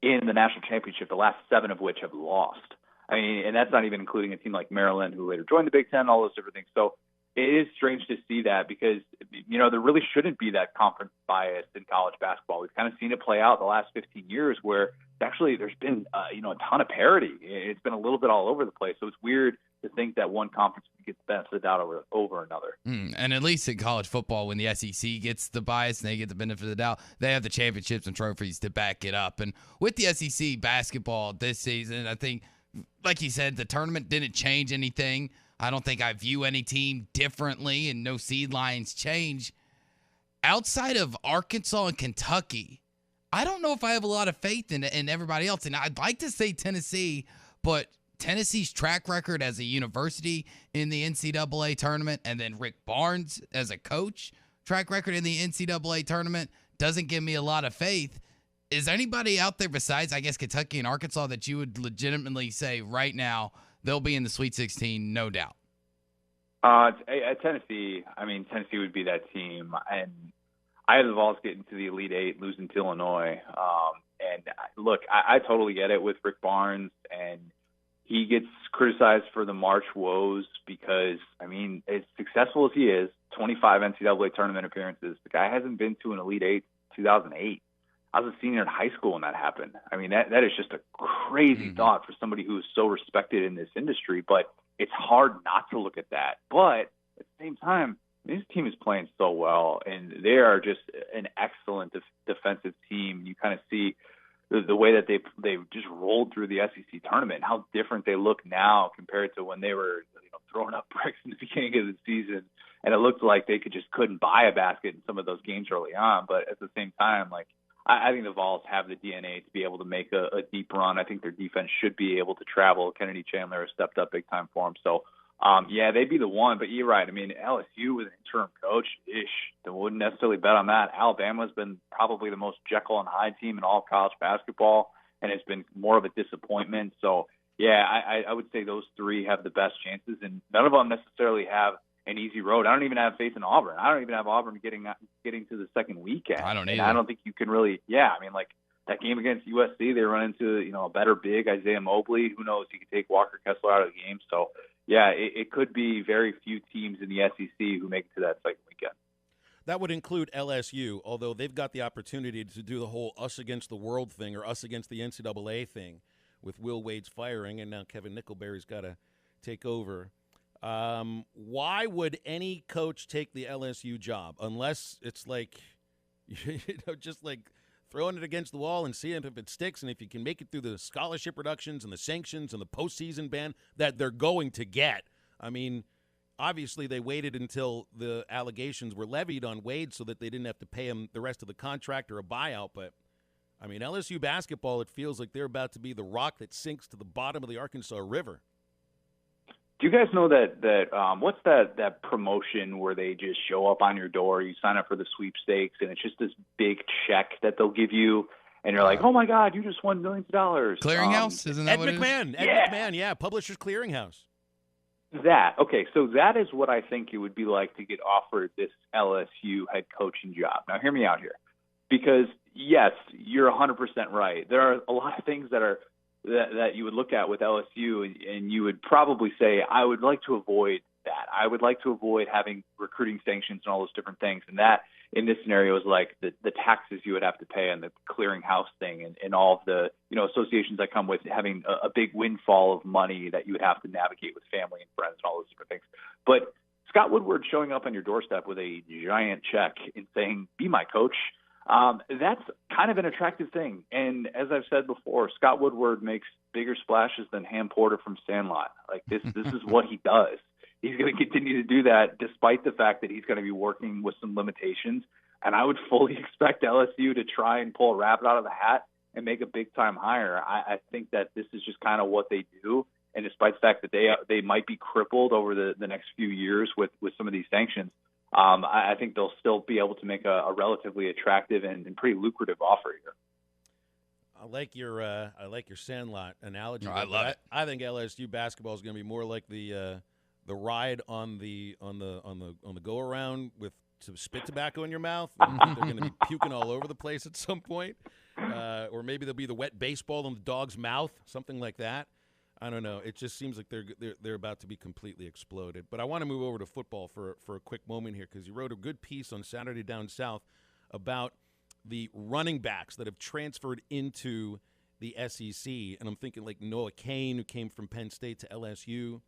in the national championship, the last 7 of which have lost. I mean, and that's not even including a team like Maryland, who later joined the Big Ten, all those different things. So it is strange to see that because, there really shouldn't be that conference bias in college basketball. We've kind of seen it play out the last 15 years where actually there's been, a ton of parity. It's been a little bit all over the place. So it's weird to think that one conference gets benefited out over another. And at least in college football, when the SEC gets the bias and they get the benefit of the doubt, they have the championships and trophies to back it up. And with the SEC basketball this season, I think, like you said, the tournament didn't change anything. I don't think I view any team differently, and no seed lines change. Outside of Arkansas and Kentucky, I don't know if I have a lot of faith in everybody else. And I'd like to say Tennessee, but Tennessee's track record as a university in the NCAA tournament, and then Rick Barnes as a coach track record in the NCAA tournament doesn't give me a lot of faith. Is there anybody out there besides, I guess, Kentucky and Arkansas that you would legitimately say right now they'll be in the Sweet 16, no doubt? At Tennessee, Tennessee would be that team. And I have the Vols getting to the Elite Eight, losing to Illinois. And look, I totally get it with Rick Barnes, and he gets criticized for the March woes because, as successful as he is, 25 NCAA tournament appearances, the guy hasn't been to an Elite Eight since 2008. I was a senior in high school when that happened. That is just a crazy thought for somebody who is so respected in this industry, but it's hard not to look at that. But at the same time, this team is playing so well, and they are just an excellent defensive team. You kind of see the way that they just rolled through the SEC tournament, how different they look now compared to when they were throwing up bricks in the beginning of the season, and it looked like they couldn't buy a basket in some of those games early on. But at the same time, I think the Vols have the DNA to be able to make a deep run. I think their defense should be able to travel. Kennedy Chandler has stepped up big time for them. So, they'd be the one. But you're right. LSU with an interim coach, they wouldn't necessarily bet on that. Alabama's been probably the most Jekyll and Hyde team in all of college basketball, and it's been more of a disappointment. So, I would say those three have the best chances, and none of them necessarily have an easy road. I don't even have faith in Auburn. I don't even have Auburn getting to the second weekend. I don't either. And I don't think you can really. That game against USC, they run into a better big Isaiah Mobley. Who knows? He could take Walker Kessler out of the game. So it could be very few teams in the SEC who make it to that second weekend. That would include LSU, although they've got the opportunity to do the whole us against the world thing or us against the NCAA thing with Will Wade's firing, and now Kevin Nickelberry's got to take over. Why would any coach take the LSU job unless it's just like throwing it against the wall and seeing if it sticks, and if you can make it through the scholarship reductions and the sanctions and the postseason ban that they're going to get? Obviously they waited until the allegations were levied on Wade so that they didn't have to pay him the rest of the contract or a buyout. But, LSU basketball, it feels like they're about to be the rock that sinks to the bottom of the Arkansas River. Do you guys know that what's that promotion where they just show up on your door, you sign up for the sweepstakes, and it's just this big check that they'll give you, and you're like, oh my God, you just won millions of dollars. Clearinghouse? Isn't that Ed what McMahon. it is? Ed McMahon, Publishers Clearinghouse. So that is what I think it would be like to get offered this LSU head coaching job. Now, hear me out here, because yes, you're 100% right. There are a lot of things that you would look at with LSU, and you would probably say, I would like to avoid that. I would like to avoid having recruiting sanctions and all those different things. And that, in this scenario, is like the taxes you would have to pay and the clearinghouse thing and all of the associations that come with having a big windfall of money that you would have to navigate with family and friends and all those different things. But Scott Woodward showing up on your doorstep with a giant check and saying, be my coach, that's kind of an attractive thing. And as I've said before, Scott Woodward makes bigger splashes than Ham Porter from Sandlot. This is what he does. He's going to continue to do that despite the fact that he's going to be working with some limitations. And I would fully expect LSU to try and pull a rabbit out of the hat and make a big-time hire. I think that this is just kind of what they do. And despite the fact that they might be crippled over the next few years with some of these sanctions, I think they'll still be able to make a relatively attractive and pretty lucrative offer here. I like your Sandlot analogy. I love it. I think LSU basketball is going to be more like the ride on the go around with spit tobacco in your mouth. They're going to be puking all over the place at some point. Or maybe there'll be the wet baseball in the dog's mouth, something like that. I don't know. It just seems like they're about to be completely exploded. But I want to move over to football for a quick moment here, because you wrote a good piece on Saturday Down South about the running backs that have transferred into the SEC. And I'm thinking like Noah Cain, who came from Penn State to LSU,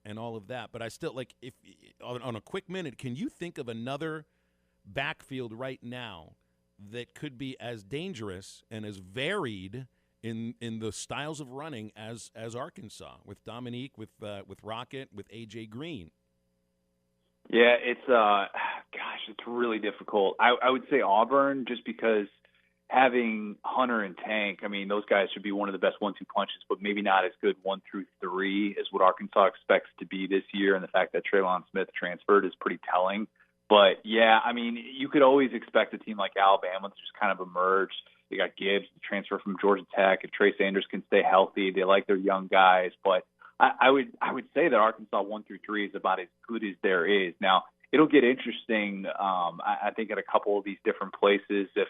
and all of that. But I still, like, if on a quick minute, can you think of another backfield right now that could be as dangerous and as varied in the styles of running as Arkansas, with Dominique, with Rocket, with A.J. Green? Yeah, it's it's really difficult. I would say Auburn, just because having Hunter and Tank, I mean, those guys should be one of the best 1-2 punches, but maybe not as good 1 through 3 as what Arkansas expects to be this year. And the fact that Traylon Smith transferred is pretty telling. But, yeah, I mean, you could always expect a team like Alabama to just kind of emerge. They got Gibbs, the transfer from Georgia Tech. If Trey Sanders can stay healthy, they like their young guys. But I would say that Arkansas 1 through 3 is about as good as there is. Now, it'll get interesting, I think, at a couple of these different places. If,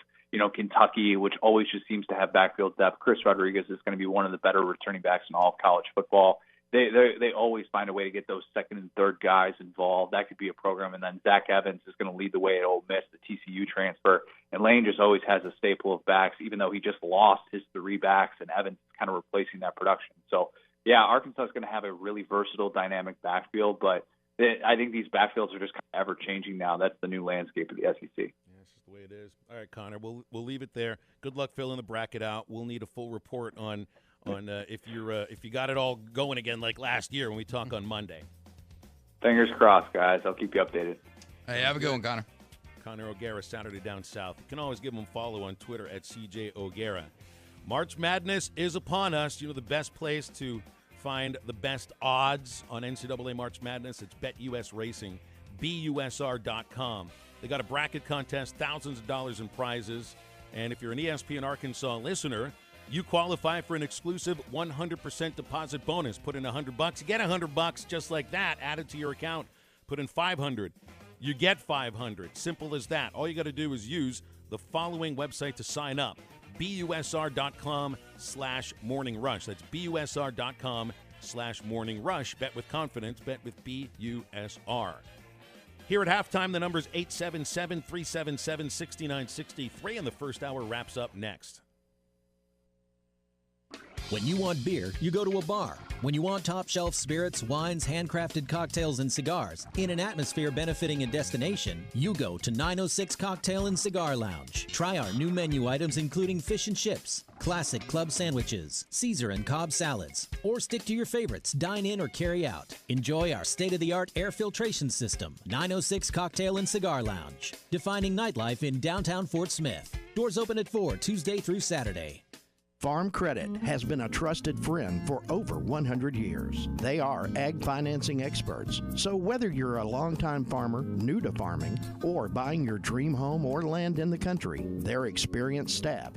Kentucky, which always just seems to have backfield depth, Chris Rodriguez is going to be one of the better returning backs in all of college football. They always find a way to get those second and third guys involved. That could be a program. And then Zach Evans is going to lead the way at Ole Miss, the TCU transfer. And Lane just always has a staple of backs, even though he just lost his 3 backs, and Evans is kind of replacing that production. So, yeah, Arkansas is going to have a really versatile, dynamic backfield, but I think these backfields are just kind of ever-changing now. That's the new landscape of the SEC. Yeah, it's just the way it is. All right, Connor, we'll leave it there. Good luck filling the bracket out. We'll need a full report on if you got it all going again like last year when we talk on Monday. Fingers crossed, guys. I'll keep you updated. Hey, have a good one, Connor. Connor O'Gara, Saturday Down South. You can always give him a follow on Twitter at CJ O'Gara. March Madness is upon us. The best place to find the best odds on NCAA March Madness, it's BetUS Racing, BUSR.com. They got a bracket contest, thousands of dollars in prizes. And if you're an ESPN Arkansas listener, you qualify for an exclusive 100% deposit bonus. Put in $100, you get $100 just like that added to your account. Put in $500, you get $500. Simple as that. All you got to do is use the following website to sign up: BUSR.com/Morning Rush. That's BUSR.com/Morning Rush. Bet with confidence. Bet with BUSR. Here at halftime, the number's 877-377-6963, and the first hour wraps up next. When you want beer, you go to a bar. When you want top-shelf spirits, wines, handcrafted cocktails, and cigars, in an atmosphere benefiting a destination, you go to 906 Cocktail and Cigar Lounge. Try our new menu items including fish and chips, classic club sandwiches, Caesar and Cobb salads, or stick to your favorites, dine in or carry out. Enjoy our state-of-the-art air filtration system. 906 Cocktail and Cigar Lounge, defining nightlife in downtown Fort Smith. Doors open at 4 Tuesday through Saturday. Farm Credit has been a trusted friend for over 100 years. They are ag financing experts. So whether you're a longtime farmer, new to farming, or buying your dream home or land in the country, their experienced staff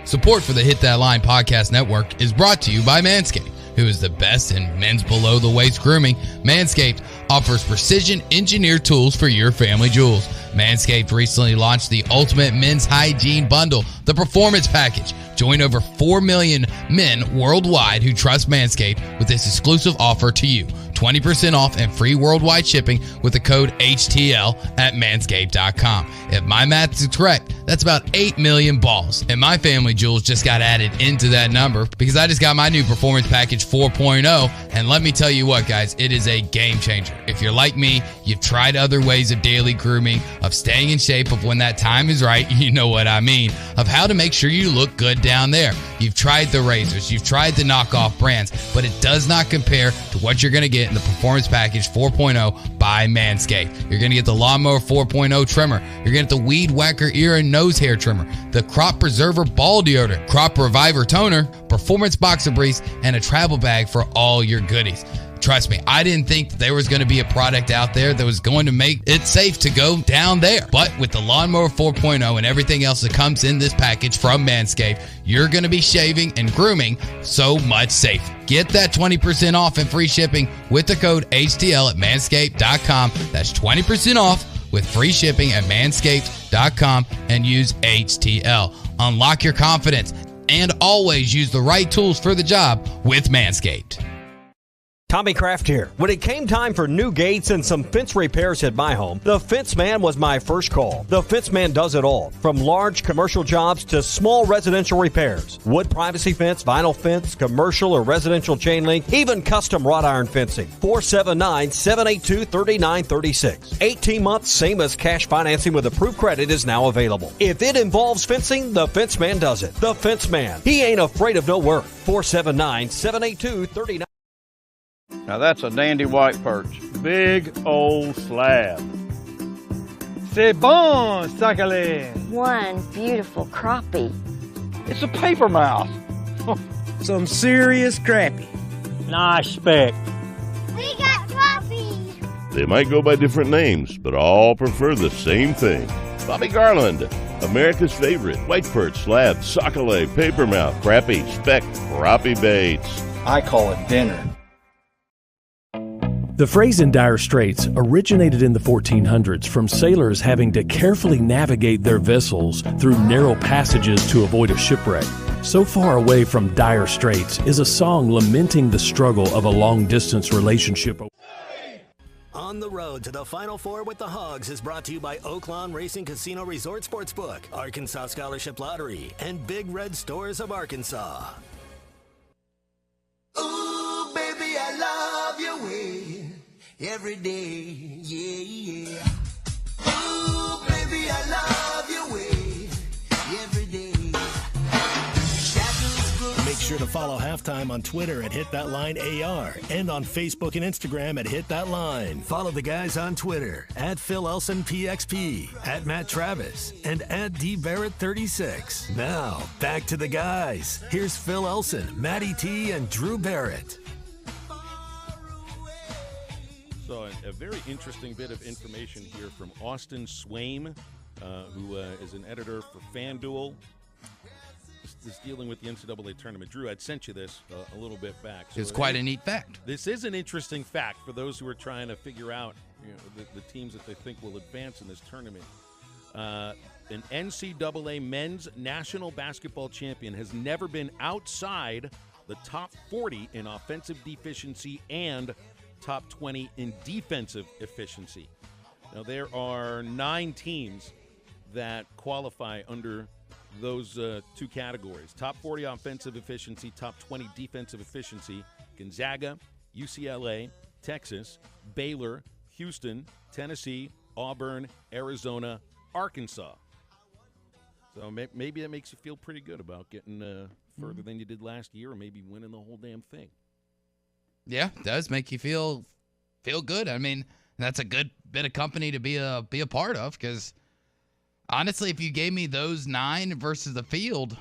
Support for the Hit That Line Podcast Network is brought to you by Manscaped, who is the best in men's below-the-waist grooming. Manscaped offers precision-engineered tools for your family jewels. Manscaped recently launched the Ultimate Men's Hygiene Bundle, the Performance Package. Join over 4 million men worldwide who trust Manscaped with this exclusive offer to you. 20% off and free worldwide shipping with the code HTL at manscaped.com. If my math is correct, that's about 8 million balls. And my family jewels just got added into that number because I just got my new Performance Package 4.0. And let me tell you what, guys, it is a game changer. If you're like me, you've tried other ways of daily grooming, of staying in shape of when that time is right. You know what I mean. of how to make sure you look good down there. You've tried the razors, you've tried the knockoff brands, but it does not compare to what you're going to get in the Performance Package 4.0 by Manscaped. You're going to get the Lawnmower 4.0 trimmer. You're going to get the Weed Whacker ear and nose hair trimmer, the Crop Preserver ball deodorant, Crop Reviver toner, Performance Boxer Briefs, and a travel bag for all your goodies. Trust me, I didn't think that there was going to be a product out there that was going to make it safe to go down there. But with the Lawnmower 4.0 and everything else that comes in this package from Manscaped, you're going to be shaving and grooming so much safer. Get that 20% off and free shipping with the code HTL at manscaped.com. That's 20% off with free shipping at manscaped.com and use HTL. Unlock your confidence and always use the right tools for the job with Manscaped. Tommy Kraft here. When it came time for new gates and some fence repairs at my home, the Fence Man was my first call. The Fence Man does it all, from large commercial jobs to small residential repairs. Wood privacy fence, vinyl fence, commercial or residential chain link, even custom wrought iron fencing. 479-782-3936. 18 months, same as cash financing with approved credit is now available. If it involves fencing, the Fence Man does it. The Fence Man. He ain't afraid of no work. 479-782-3936. Now that's a dandy white perch. Big old slab. C'est bon, sacalé. One beautiful crappie. It's a paper mouth. Some serious crappie. Nice speck. We got crappie. They might go by different names, but all prefer the same thing. Bobby Garland, America's favorite. White perch, slab, sacalé, paper mouth, crappie, speck, crappie baits. I call it dinner. The phrase in dire straits originated in the 1400s from sailors having to carefully navigate their vessels through narrow passages to avoid a shipwreck. So Far Away from Dire Straits is a song lamenting the struggle of a long-distance relationship. On the road to the Final Four with the Hogs is brought to you by Oaklawn Racing Casino Resort Sportsbook, Arkansas Scholarship Lottery, and Big Red Stores of Arkansas. Ooh, baby, I love your way every day, yeah, yeah. Ooh, baby, I love your way every day. Make sure to follow Halftime on Twitter at HitThatLineAR and on Facebook and Instagram at HitThatLine. Follow the guys on Twitter at PhilElsonPXP, at Matt Travis, and at DBarrett36. Now, back to the guys. Here's Phil Elson, Matty T, and Drew Barrett. So a very interesting bit of information here from Austin Swaim, who is an editor for FanDuel. Is dealing with the NCAA tournament. Drew, I'd sent you this a little bit back. So it's quite a neat fact. This is an interesting fact for those who are trying to figure out the teams that they think will advance in this tournament. An NCAA men's national basketball champion has never been outside the top 40 in offensive efficiency and top 20 in defensive efficiency. Now, there are 9 teams that qualify under those two categories. Top 40 offensive efficiency, top 20 defensive efficiency. Gonzaga, UCLA, Texas, Baylor, Houston, Tennessee, Auburn, Arizona, Arkansas. So maybe that makes you feel pretty good about getting further than you did last year, or maybe winning the whole damn thing. Yeah, it does make you feel good. I mean, that's a good bit of company to be a part of, because honestly, if you gave me those 9 versus the field,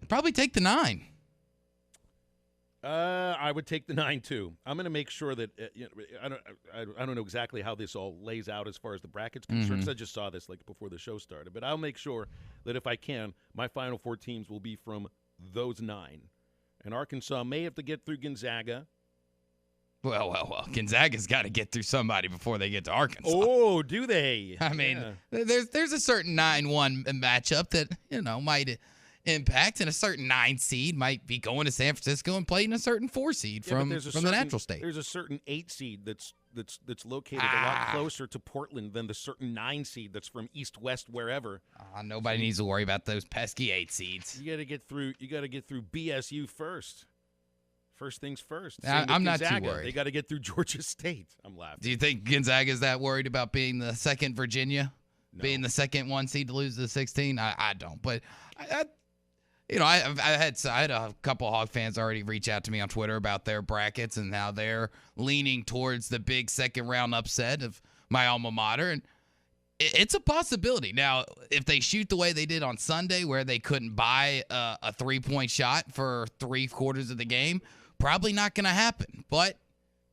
I'd probably take the 9. I would take the 9 too. I'm going to make sure that I don't know exactly how this all lays out as far as the brackets concerned, because I just saw this like before the show started. But I'll make sure that if I can, my Final Four teams will be from those 9. And Arkansas may have to get through Gonzaga. Well. Gonzaga's got to get through somebody before they get to Arkansas. Oh, do they? I mean, there's a certain 9-1 matchup that, might impact, and a certain 9 seed might be going to San Francisco and playing a certain 4 seed from the natural state. There's a certain 8 seed that's located a lot closer to Portland than the certain 9 seed that's from East, West, wherever. Nobody needs to worry about those pesky 8 seeds. You got to get through BSU first. First things first. I'm not Gonzaga. too worried. They got to get through Georgia State. I'm laughing. Do you think Gonzaga's that worried about being the second Virginia? being the second one seed to lose to the 16. I don't. But, I had a couple Hog fans already reach out to me on Twitter about their brackets and how they're leaning towards the big second-round upset of my alma mater. And it's a possibility. Now, if they shoot the way they did on Sunday where they couldn't buy a three-point shot for 3/4 of the game, probably not going to happen. But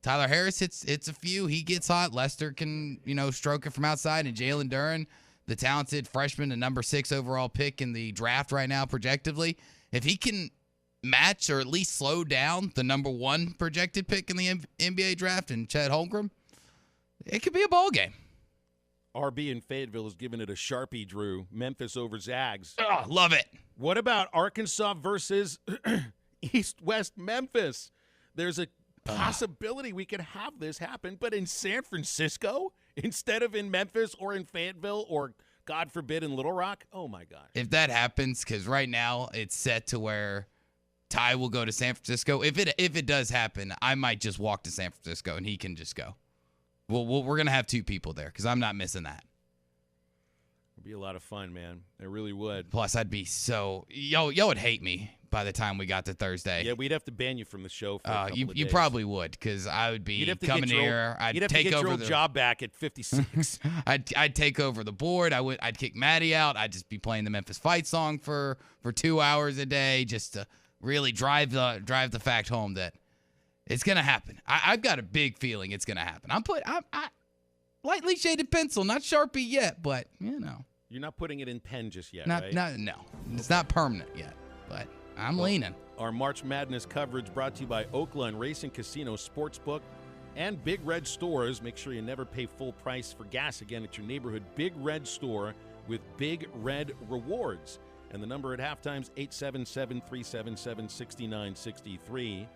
Tyler Harris hits a few. He gets hot. Lester can, stroke it from outside. And Jalen Duren, the talented freshman, the number 6 overall pick in the draft right now, projectively, if he can match or at least slow down the number 1 projected pick in the NBA draft and Chet Holmgren, it could be a ball game. RB in Fayetteville is giving it a Sharpie, Drew. Memphis over Zags. Oh, love it. What about Arkansas versus East-West Memphis? There's a possibility we could have this happen, but in San Francisco instead of in Memphis or in Fayetteville or, God forbid, in Little Rock? Oh, my God. If that happens, because right now it's set to where Ty will go to San Francisco. If it does happen, I might just walk to San Francisco and he can just go. Well, we're going to have 2 people there because I'm not missing that. It'd be a lot of fun, man. It really would. Plus, I'd be so – y'all would hate me by the time we got to Thursday. Yeah, we'd have to ban you from the show for a couple of days. You probably would because I would be coming here. I'd you'd have take to get over your old job back at 56. I'd take over the board. I'd kick Maddie out. I'd just be playing the Memphis Fight song for 2 hours a day just to really drive the fact home that it's going to happen. I've got a big feeling it's going to happen. I'm lightly shaded pencil, not Sharpie yet, but, You're not putting it in pen just yet, right? No. It's not permanent yet, but I'm leaning. Our March Madness coverage brought to you by Oakland Racing Casino Sportsbook and Big Red Stores. Make sure you never pay full price for gas again at your neighborhood Big Red Store with Big Red Rewards. And the number at halftime is 877-377-6963.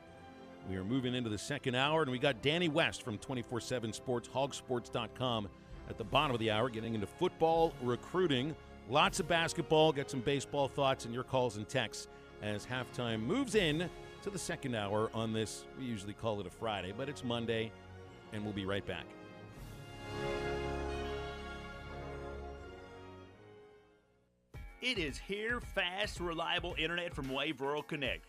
We are moving into the second hour, and we got Danny West from 24/7 Sports, hogsports.com at the bottom of the hour, getting into football recruiting. Lots of basketball, get some baseball thoughts and your calls and texts as halftime moves in to the second hour on this. We usually call it a Friday, but it's Monday, and we'll be right back. It is here, fast, reliable internet from Wave Rural Connect.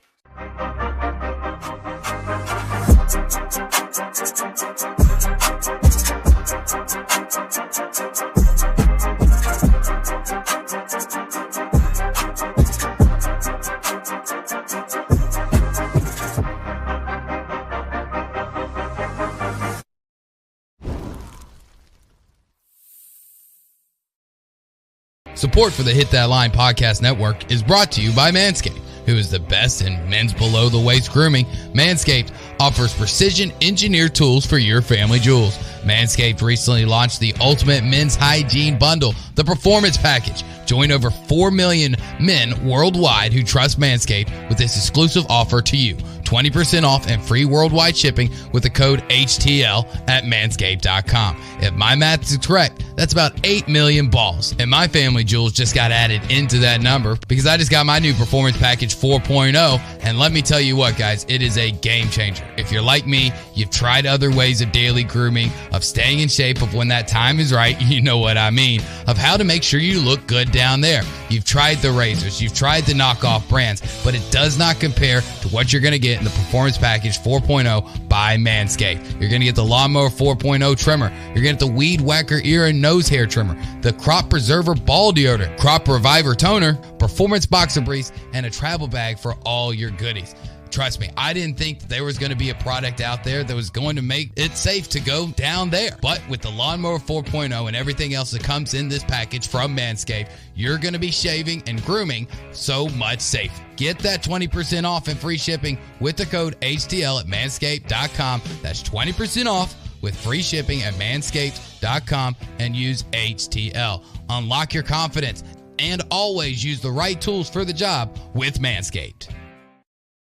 Support for the Hit That Line Podcast Network is brought to you by Manscaped, who is the best in men's below-the-waist grooming. Manscaped offers precision-engineered tools for your family jewels. Manscaped recently launched the Ultimate Men's Hygiene Bundle, the Performance Package. Join over 4 million men worldwide who trust Manscaped with this exclusive offer to you. 20% off and free worldwide shipping with the code HTL at manscaped.com. If my math is correct, that's about 8 million balls. And my family jewels just got added into that number because I just got my new Performance Package 4.0. And let me tell you what, guys, it is a game changer. If you're like me, you've tried other ways of daily grooming, of staying in shape, of when that time is right, you know what I mean, of how to make sure you look good down there. You've tried the razors, you've tried the knockoff brands, but it does not compare to what you're going to get in the Performance Package 4.0 by Manscaped. You're going to get the Lawnmower 4.0 trimmer. You're going to get the Weed Whacker ear and nose hair trimmer, the Crop Preserver ball deodorant, Crop Reviver toner, Performance boxer briefs, and a travel bag for all your goodies. Trust me, I didn't think that there was going to be a product out there that was going to make it safe to go down there. But with the Lawnmower 4.0 and everything else that comes in this package from Manscaped, you're going to be shaving and grooming so much safer. Get that 20% off and free shipping with the code HTL at manscaped.com. That's 20% off with free shipping at manscaped.com and use HTL. Unlock your confidence and always use the right tools for the job with Manscaped.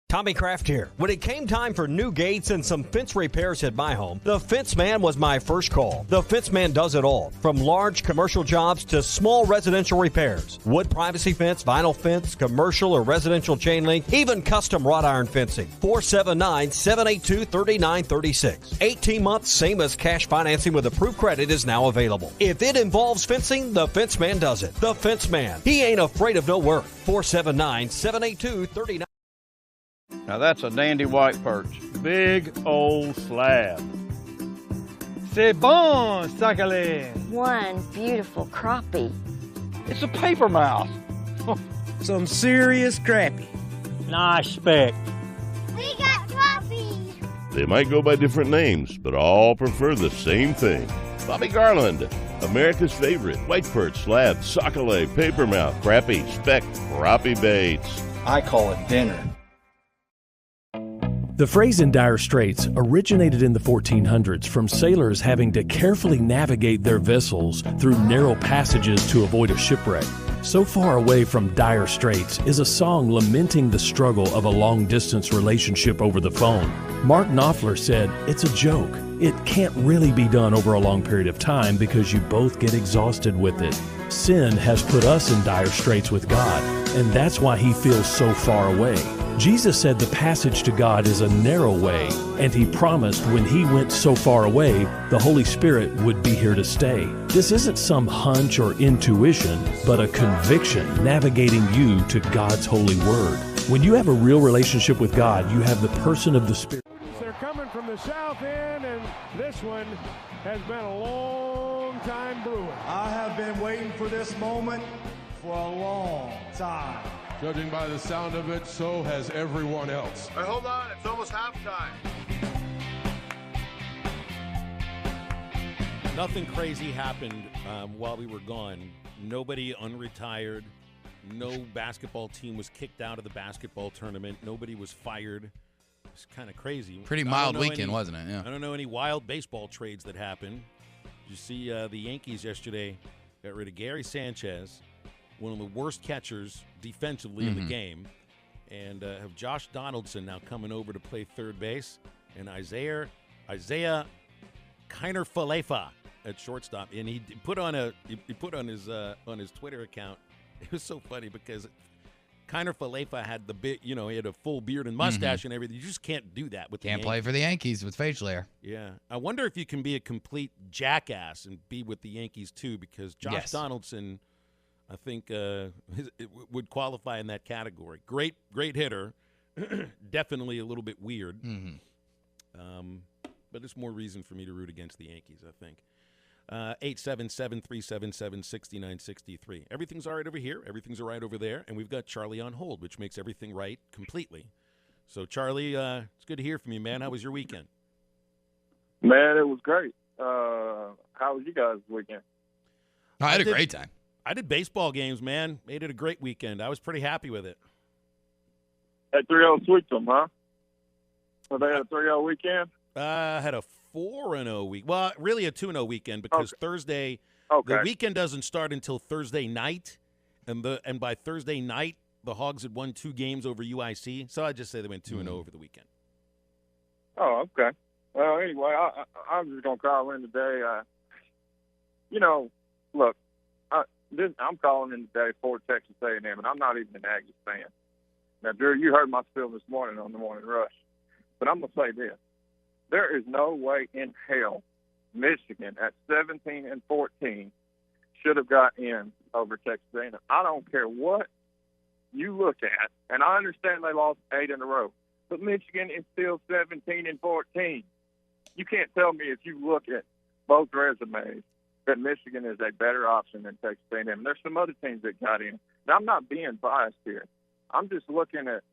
Tommy Kraft here. When it came time for new gates and some fence repairs at my home, the Fence Man was my first call. The Fence Man does it all, from large commercial jobs to small residential repairs. Wood privacy fence, vinyl fence, commercial or residential chain link, even custom wrought iron fencing. 479-782-3936. 18 months, same as cash financing with approved credit is now available. If it involves fencing, the Fence Man does it. The Fence Man. He ain't afraid of no work. 479-782-3936. Now that's a dandy white perch. Big old slab. C'est bon, sacalé. One beautiful crappie. It's a paper mouth. Some serious crappie. Nice speck. We got crappies. They might go by different names, but all prefer the same thing. Bobby Garland, America's favorite white perch, slab, sockeye, papermouth, crappie, speck, crappie baits. I call it dinner. The phrase in dire straits originated in the 1400s from sailors having to carefully navigate their vessels through narrow passages to avoid a shipwreck. So Far Away from Dire Straits is a song lamenting the struggle of a long-distance relationship over the phone. Mark Knopfler said, "It's a joke. It can't really be done over a long period of time because you both get exhausted with it. Sin has put us in dire straits with God, and that's why he feels so far away." Jesus said the passage to God is a narrow way, and he promised when he went so far away, the Holy Spirit would be here to stay. This isn't some hunch or intuition, but a conviction navigating you to God's holy word. When you have a real relationship with God, you have the person of the Spirit. They're coming from the south end, and this one has been a long time brewing. I have been waiting for this moment for a long time. Judging by the sound of it, so has everyone else. Hey, hold on, it's almost halftime. Nothing crazy happened while we were gone. Nobody unretired. No basketball team was kicked out of the basketball tournament. Nobody was fired. It's kind of crazy. Pretty mild weekend, wasn't it? Yeah. I don't know any wild baseball trades that happened. Did you see the Yankees yesterday got rid of Gary Sanchez, one of the worst catchers defensively in the game, and have Josh Donaldson now coming over to play third base, and Isaiah Kiner-Falefa at shortstop. And he put on his Twitter account. It was so funny because Kiner-Falefa had he had a full beard and mustache and everything. You just can't do that with the Yankees. Can't play for the Yankees with facial hair. Yeah. I wonder if you can be a complete jackass and be with the Yankees too, because Josh Donaldson, I think, would qualify in that category. Great hitter. Definitely a little bit weird. But it's more reason for me to root against the Yankees, I think. 877-377-6963. Everything's all right over here. Everything's all right over there. And we've got Charlie on hold, which makes everything right completely. So, Charlie, it's good to hear from you, man. How was your weekend? Man, it was great. How was you guys' weekend? I had a great time. I did baseball games, man. Made it a great weekend. I was pretty happy with it. That 3-0 swept them, huh? So they had a 3-0 weekend? I had a 4-0 week. Well, really a 2-0 weekend because Thursday, the weekend doesn't start until Thursday night, and by Thursday night, the Hogs had won 2 games over UIC. So I just say they went 2-0 over the weekend. Oh, okay. Well, anyway, I'm just gonna call in today. Look, I'm calling in today for Texas A&M, and I'm not even an Aggies fan. Now, Drew, you heard my spiel this morning on the Morning Rush, but I'm gonna say this. There is no way in hell Michigan at 17-14 should have got in over Texas A&M. I don't care what you look at, and I understand they lost 8 in a row, but Michigan is still 17-14. You can't tell me if you look at both resumes that Michigan is a better option than Texas A&M. There's some other teams that got in. Now, I'm not being biased here. I'm just looking at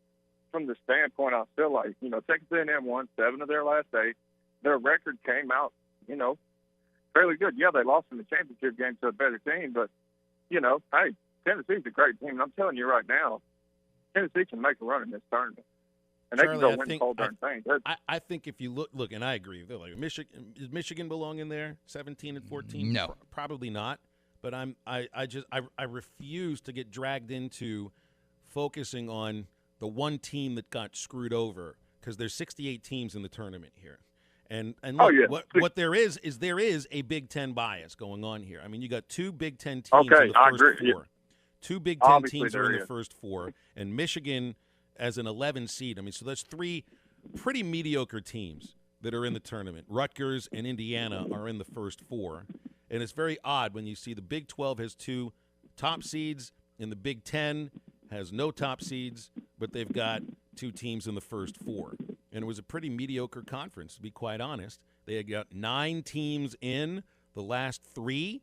from the standpoint I feel like, Texas A&M won 7 of their last 8. Their record came out, fairly good. Yeah, they lost in the championship game to a better team, but, hey, Tennessee's a great team. And I'm telling you right now, Tennessee can make a run in this tournament. And Charlie, they can go win the whole darn thing. I think if you look, and I agree. They're like does Michigan belong in there? 17-14? No, probably not. But I refuse to get dragged into focusing on the one team that got screwed over, because there's 68 teams in the tournament here. And look, what there is a Big Ten bias going on here. I mean, you got two Big Ten teams in the first four. Yeah. Two Big Ten Obviously teams are in the is. first four, and Michigan as an 11 seed. I mean, so that's three pretty mediocre teams that are in the tournament. Rutgers and Indiana are in the first four. And it's very odd when you see the Big 12 has two top seeds and the Big 10 has no top seeds, but they've got two teams in the first four. And it was a pretty mediocre conference, to be quite honest. They had got 9 teams in. The last 3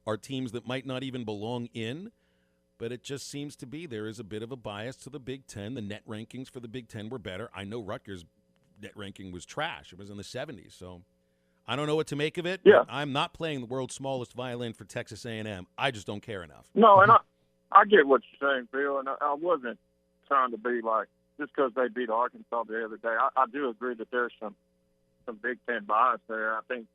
are teams that might not even belong in. But it just seems to be there is a bit of a bias to the Big Ten. The net rankings for the Big Ten were better. I know Rutgers' net ranking was trash. It was in the 70s. So I don't know what to make of it. Yeah. I'm not playing the world's smallest violin for Texas A&M. I just don't care enough. No, and I get what you're saying, Phil, and I wasn't trying to be like, just because they beat Arkansas the other day. I do agree that there's some Big Ten bias there. I think,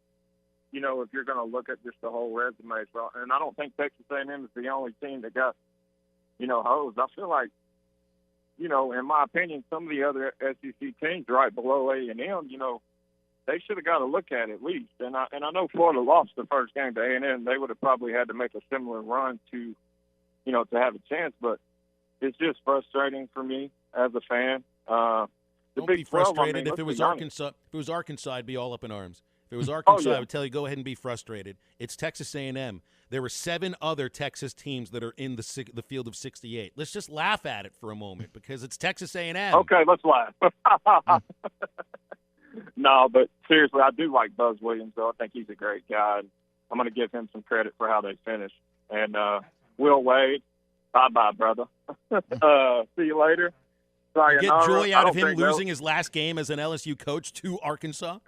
if you're going to look at just the whole resume, and I don't think Texas A&M is the only team that got, hosed. I feel like, in my opinion, some of the other SEC teams right below A&M, they should have got to look at it at least. And I know Florida lost the first game to A&M. They would have probably had to make a similar run to have a chance. But it's just frustrating for me as a fan. Don't be frustrated. If it was Arkansas, I'd be all up in arms. If it was Arkansas, I would tell you, go ahead and be frustrated. It's Texas A&M. There were 7 other Texas teams that are in the field of 68. Let's just laugh at it for a moment because it's Texas A&M. Okay, let's laugh. No, but seriously, I do like Buzz Williams, though. I think he's a great guy. And I'm going to give him some credit for how they finished. And Will Wade, bye-bye, brother. See you later. You get joy out of him losing his last game as an LSU coach to Arkansas?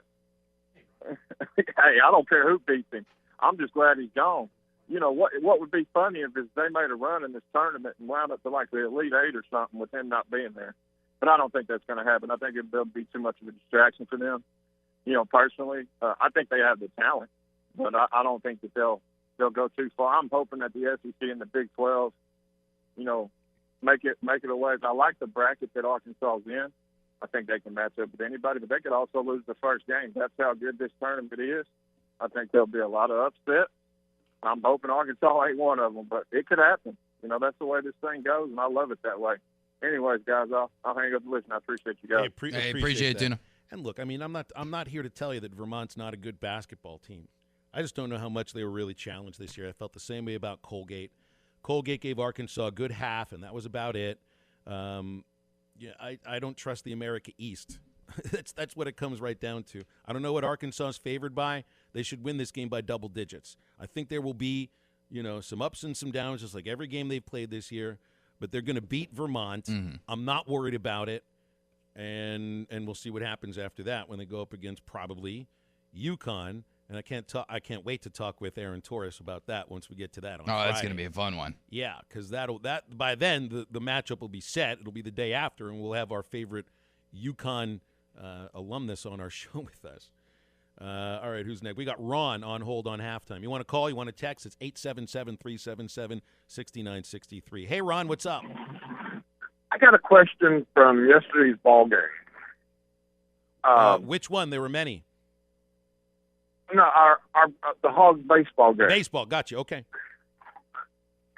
Hey, I don't care who beats him. I'm just glad he's gone. What would be funny if they made a run in this tournament and wound up to like the Elite Eight or something with him not being there. But I don't think that's going to happen. I think it'll be too much of a distraction for them. Personally, I think they have the talent, but I don't think that they'll go too far. I'm hoping that the SEC and the Big 12, make it a way. I like the bracket that Arkansas is in. I think they can match up with anybody, but they could also lose the first game. That's how good this tournament is. I think there'll be a lot of upset. I'm hoping Arkansas ain't one of them, but it could happen. That's the way this thing goes, and I love it that way. Anyways, guys, I'll hang up and listen. I appreciate you guys. Appreciate it, Tuna. And look, I mean, I'm not here to tell you that Vermont's not a good basketball team. I just don't know how much they were really challenged this year. I felt the same way about Colgate. Colgate gave Arkansas a good half, and that was about it. I don't trust the America East. That's what it comes right down to. I don't know what Arkansas is favored by. They should win this game by double digits. I think there will be, some ups and some downs, just like every game they've played this year. But they're going to beat Vermont. Mm-hmm. I'm not worried about it, and we'll see what happens after that when they go up against probably UConn. And I can't wait to talk with Aaron Torres about that once we get to that on Friday. That's going to be a fun one. Yeah, because by then the matchup will be set. It'll be the day after, and we'll have our favorite UConn alumnus on our show with us. All right, who's next? We got Ron on hold on halftime. You want to call? You want to text? It's 877-377-6963. Hey, Ron, what's up? I got a question from yesterday's ball game. Which one? There were many. No, the Hogs baseball game. Baseball, got you. Okay.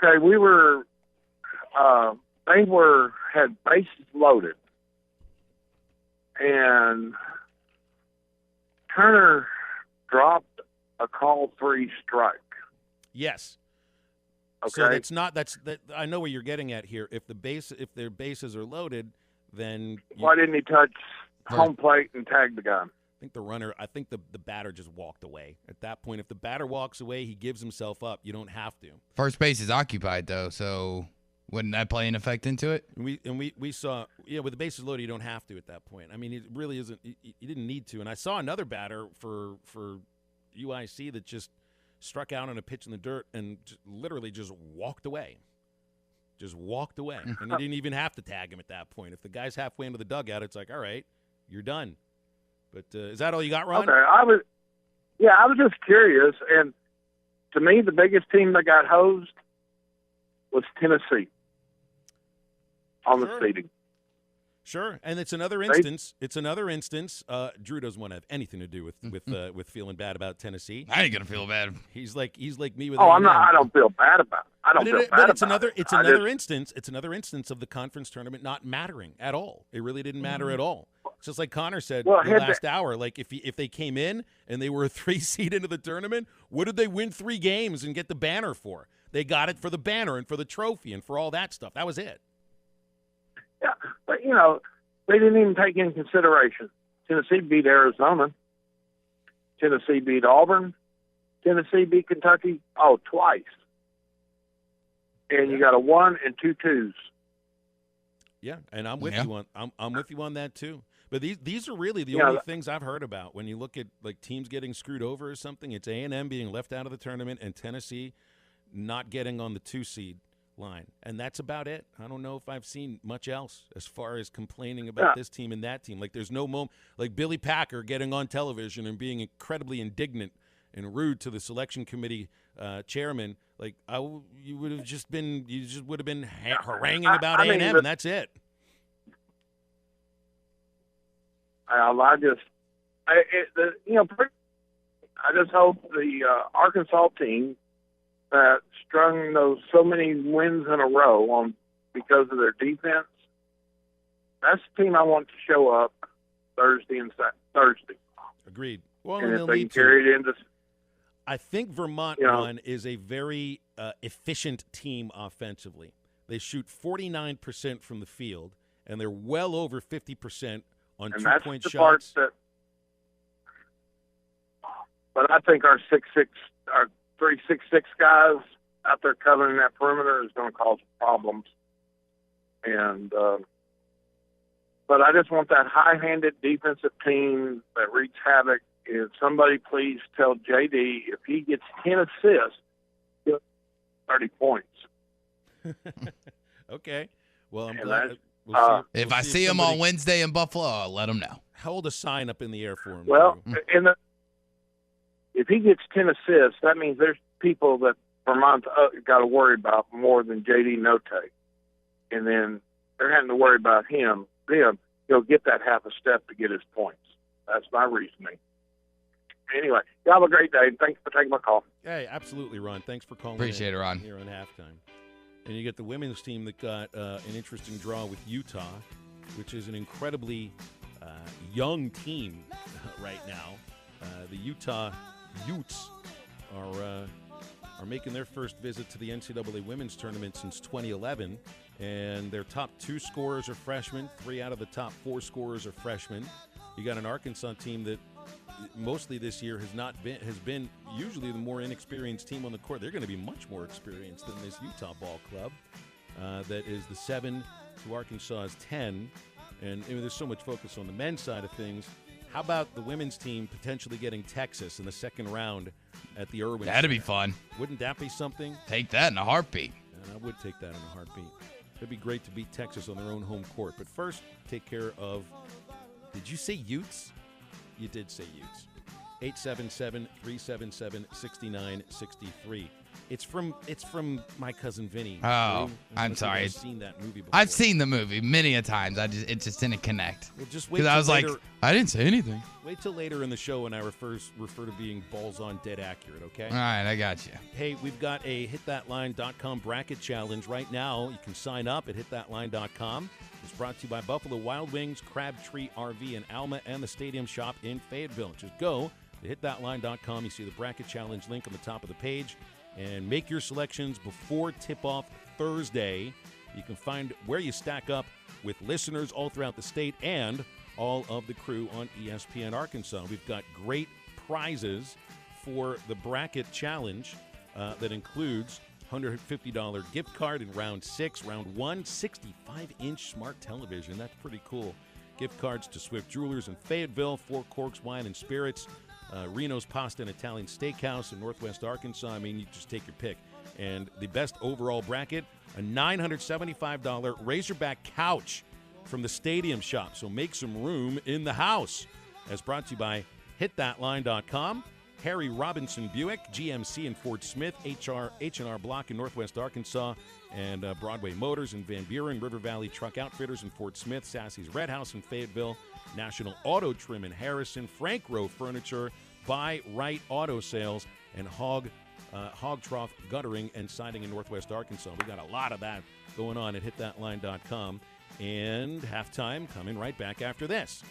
Okay, we were. They had bases loaded, and Turner dropped a call-free strike. Yes. Okay. So that's not I know what you're getting at here. If their bases are loaded, then why didn't he touch home plate and tag the guy? I think the batter just walked away. At that point, if the batter walks away, he gives himself up. You don't have to. First base is occupied though, so wouldn't that play an effect into it? We saw with the bases loaded, you don't have to at that point. I mean, it really isn't. You didn't need to. And I saw another batter for UIC that just struck out on a pitch in the dirt and literally just walked away. And he didn't even have to tag him at that point. If the guy's halfway into the dugout, it's like, all right, you're done. But is that all you got, Ron? Okay, I was just curious, and to me, the biggest team that got hosed was Tennessee on the seeding. Sure, and it's another instance. Drew doesn't want to have anything to do with feeling bad about Tennessee. I ain't gonna feel bad. He's like me with. I'm not. I don't feel bad about it. It's another instance. It's another instance of the conference tournament not mattering at all. It really didn't matter at all. It's just like Connor said the last hour. Like if they came in and they were a 3 seed into the tournament, what did they win 3 games and get the banner for? They got it for the banner and for the trophy and for all that stuff. That was it. Yeah, but they didn't even take into consideration. Tennessee beat Arizona. Tennessee beat Auburn. Tennessee beat Kentucky. Twice. And you got a 1 and 2 2s. Yeah, and I'm with you on I'm with you on that too. But these are really the only things I've heard about when you look at like teams getting screwed over or something. It's A&M being left out of the tournament and Tennessee not getting on the 2 seed line, and that's about it. I don't know if I've seen much else as far as complaining about this team and that team. Like there's no moment like Billy Packer getting on television and being incredibly indignant and rude to the selection committee chairman. Like you would have been haranguing about A&M, and that's it. I just hope the Arkansas team that strung so many wins in a row because of their defense. That's the team I want to show up Thursday. Agreed. Well, and if they can carry it into. I think Vermont one is a very efficient team offensively. They shoot 49% from the field, and they're well over 50% on 2-point shots. But I think our 3-6-6 guys out there covering that perimeter is going to cause problems. And but I just want that high-handed defensive team that wreaks havoc. If somebody please tell JD if he gets 10 assists, he'll 30 points. Okay. Well, I'm glad. If I see him on Wednesday in Buffalo, I'll let him know. Hold a sign up in the air for him. Well, if he gets 10 assists, that means there's people that Vermont got to worry about more than JD Note. And then they're having to worry about him. He'll get that half a step to get his points. That's my reasoning. Anyway, y'all have a great day. Thanks for taking my call. Hey, absolutely, Ron. Thanks for calling. Appreciate it, Ron. Here on halftime. And you get the women's team that got an interesting draw with Utah, which is an incredibly young team right now. The Utah Utes are making their first visit to the NCAA women's tournament since 2011, and their top 2 scorers are freshmen. 3 out of the top 4 scorers are freshmen. You got an Arkansas team that mostly this year has been usually the more inexperienced team on the court. They're going to be much more experienced than this Utah ball club. That is the 7 to Arkansas's 10. And there's so much focus on the men's side of things. How about the women's team potentially getting Texas in the second round at the Irwin That'd Center? be fun. Wouldn't that be something? Take that in a heartbeat. And I would take that in a heartbeat. It'd be great to beat Texas on their own home court. But first, take care of, did you say Utes? You did say Utes. 877-377-6963. It's from My Cousin Vinny. Oh, I'm sorry. I've seen that movie before. I've seen the movie many a times. It just didn't connect. Well, just wait. Because I was later, like, I didn't say anything. Wait till later in the show when I refer to being balls on dead accurate. Okay. All right, I got you. Hey, we've got a hitthatline.com bracket challenge right now. You can sign up at hitthatline.com. It's brought to you by Buffalo Wild Wings, Crabtree RV in Alma, and the Stadium Shop in Fayetteville. Just go to hitthatline.com. You see the bracket challenge link on the top of the page. And make your selections before tip-off Thursday. You can find where you stack up with listeners all throughout the state and all of the crew on ESPN Arkansas. We've got great prizes for the bracket challenge that includes $150 gift card in round 6. Round 1, 65-inch smart television. That's pretty cool. Gift cards to Swift Jewelers in Fayetteville, Four Corks Wine and Spirits, Reno's Pasta and Italian Steakhouse in Northwest Arkansas. I mean, you just take your pick. And the best overall bracket, a $975 Razorback couch from the Stadium Shop. So make some room in the house. As brought to you by hitthatline.com. Harry Robinson Buick, GMC in Fort Smith, H&R Block in Northwest Arkansas, and Broadway Motors in Van Buren, River Valley Truck Outfitters in Fort Smith, Sassy's Red House in Fayetteville, National Auto Trim in Harrison, Frank Rowe Furniture, Buy Right Auto Sales, and Hog Trough Guttering and Siding in Northwest Arkansas. We got a lot of that going on at hitthatline.com. And halftime coming right back after this.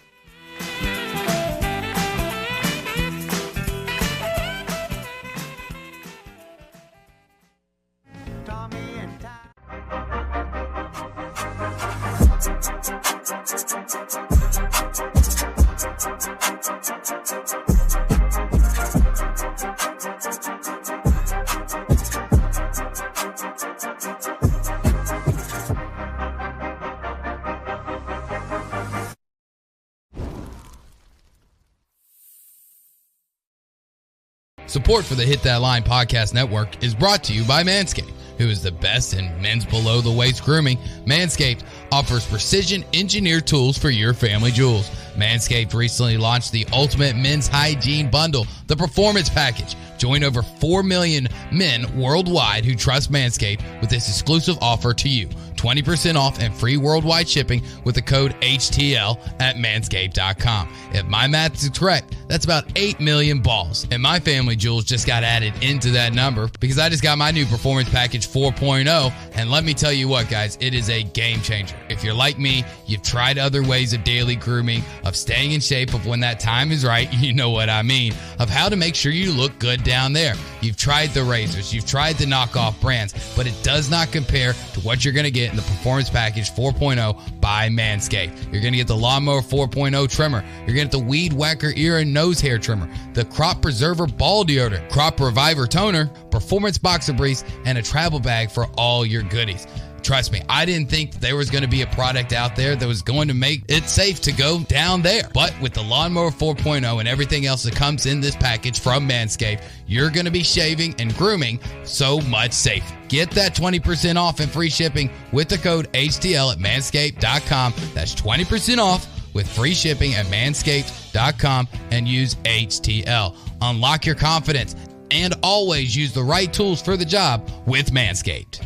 Support for the Hit That Line Podcast Network is brought to you by Manscaped, who is the best in men's below-the-waist grooming. Manscaped offers precision-engineered tools for your family jewels. Manscaped recently launched the Ultimate Men's Hygiene Bundle, the Performance Package. Join over 4 million men worldwide who trust Manscaped with this exclusive offer to you. 20% off and free worldwide shipping with the code HTL at manscaped.com. If my math is correct, that's about 8 million balls. And my family jewels just got added into that number because I just got my new Performance Package 4.0. And let me tell you what, guys, it is a game changer. If you're like me, you've tried other ways of daily grooming, of staying in shape, of when that time is right, you know what I mean, of how to make sure you look good down there. You've tried the razors, you've tried the knockoff brands, but it does not compare to what you're going to get in the Performance Package 4.0 by Manscaped. You're going to get the Lawnmower 4.0 trimmer. You're going to get the Weed Whacker ear and nose hair trimmer, the Crop Preserver ball deodorant, Crop Reviver toner, Performance boxer briefs, and a travel bag for all your goodies. Trust me, I didn't think that there was going to be a product out there that was going to make it safe to go down there. But with the Lawnmower 4.0 and everything else that comes in this package from Manscaped, you're going to be shaving and grooming so much safer. Get that 20% off and free shipping with the code HTL at manscaped.com. That's 20% off with free shipping at manscaped.com and use HTL. Unlock your confidence and always use the right tools for the job with Manscaped.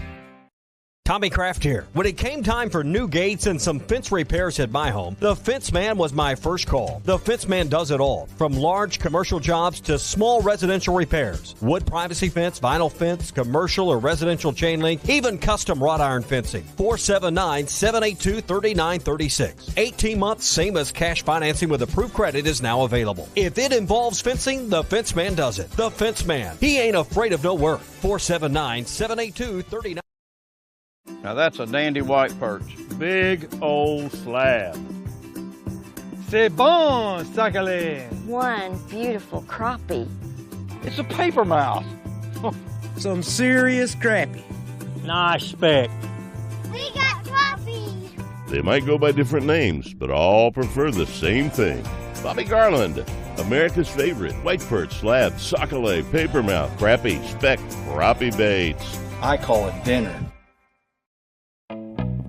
Tommy Kraft here. When it came time for new gates and some fence repairs at my home, the Fence Man was my first call. The Fence Man does it all, from large commercial jobs to small residential repairs. Wood privacy fence, vinyl fence, commercial or residential chain link, even custom wrought iron fencing. 479-782-3936. 18 months, same as cash financing with approved credit is now available. If it involves fencing, the Fence Man does it. The Fence Man. He ain't afraid of no work. 479-782-3936. Now that's a dandy white perch. Big old slab. C'est bon, Sakhalin. One beautiful crappie. It's a paper mouth. Some serious crappie. Nice speck. We got crappies. They might go by different names, but all prefer the same thing. Bobby Garland, America's favorite white perch, slab, sockeye, papermouth, crappie, speck, crappie baits. I call it dinner.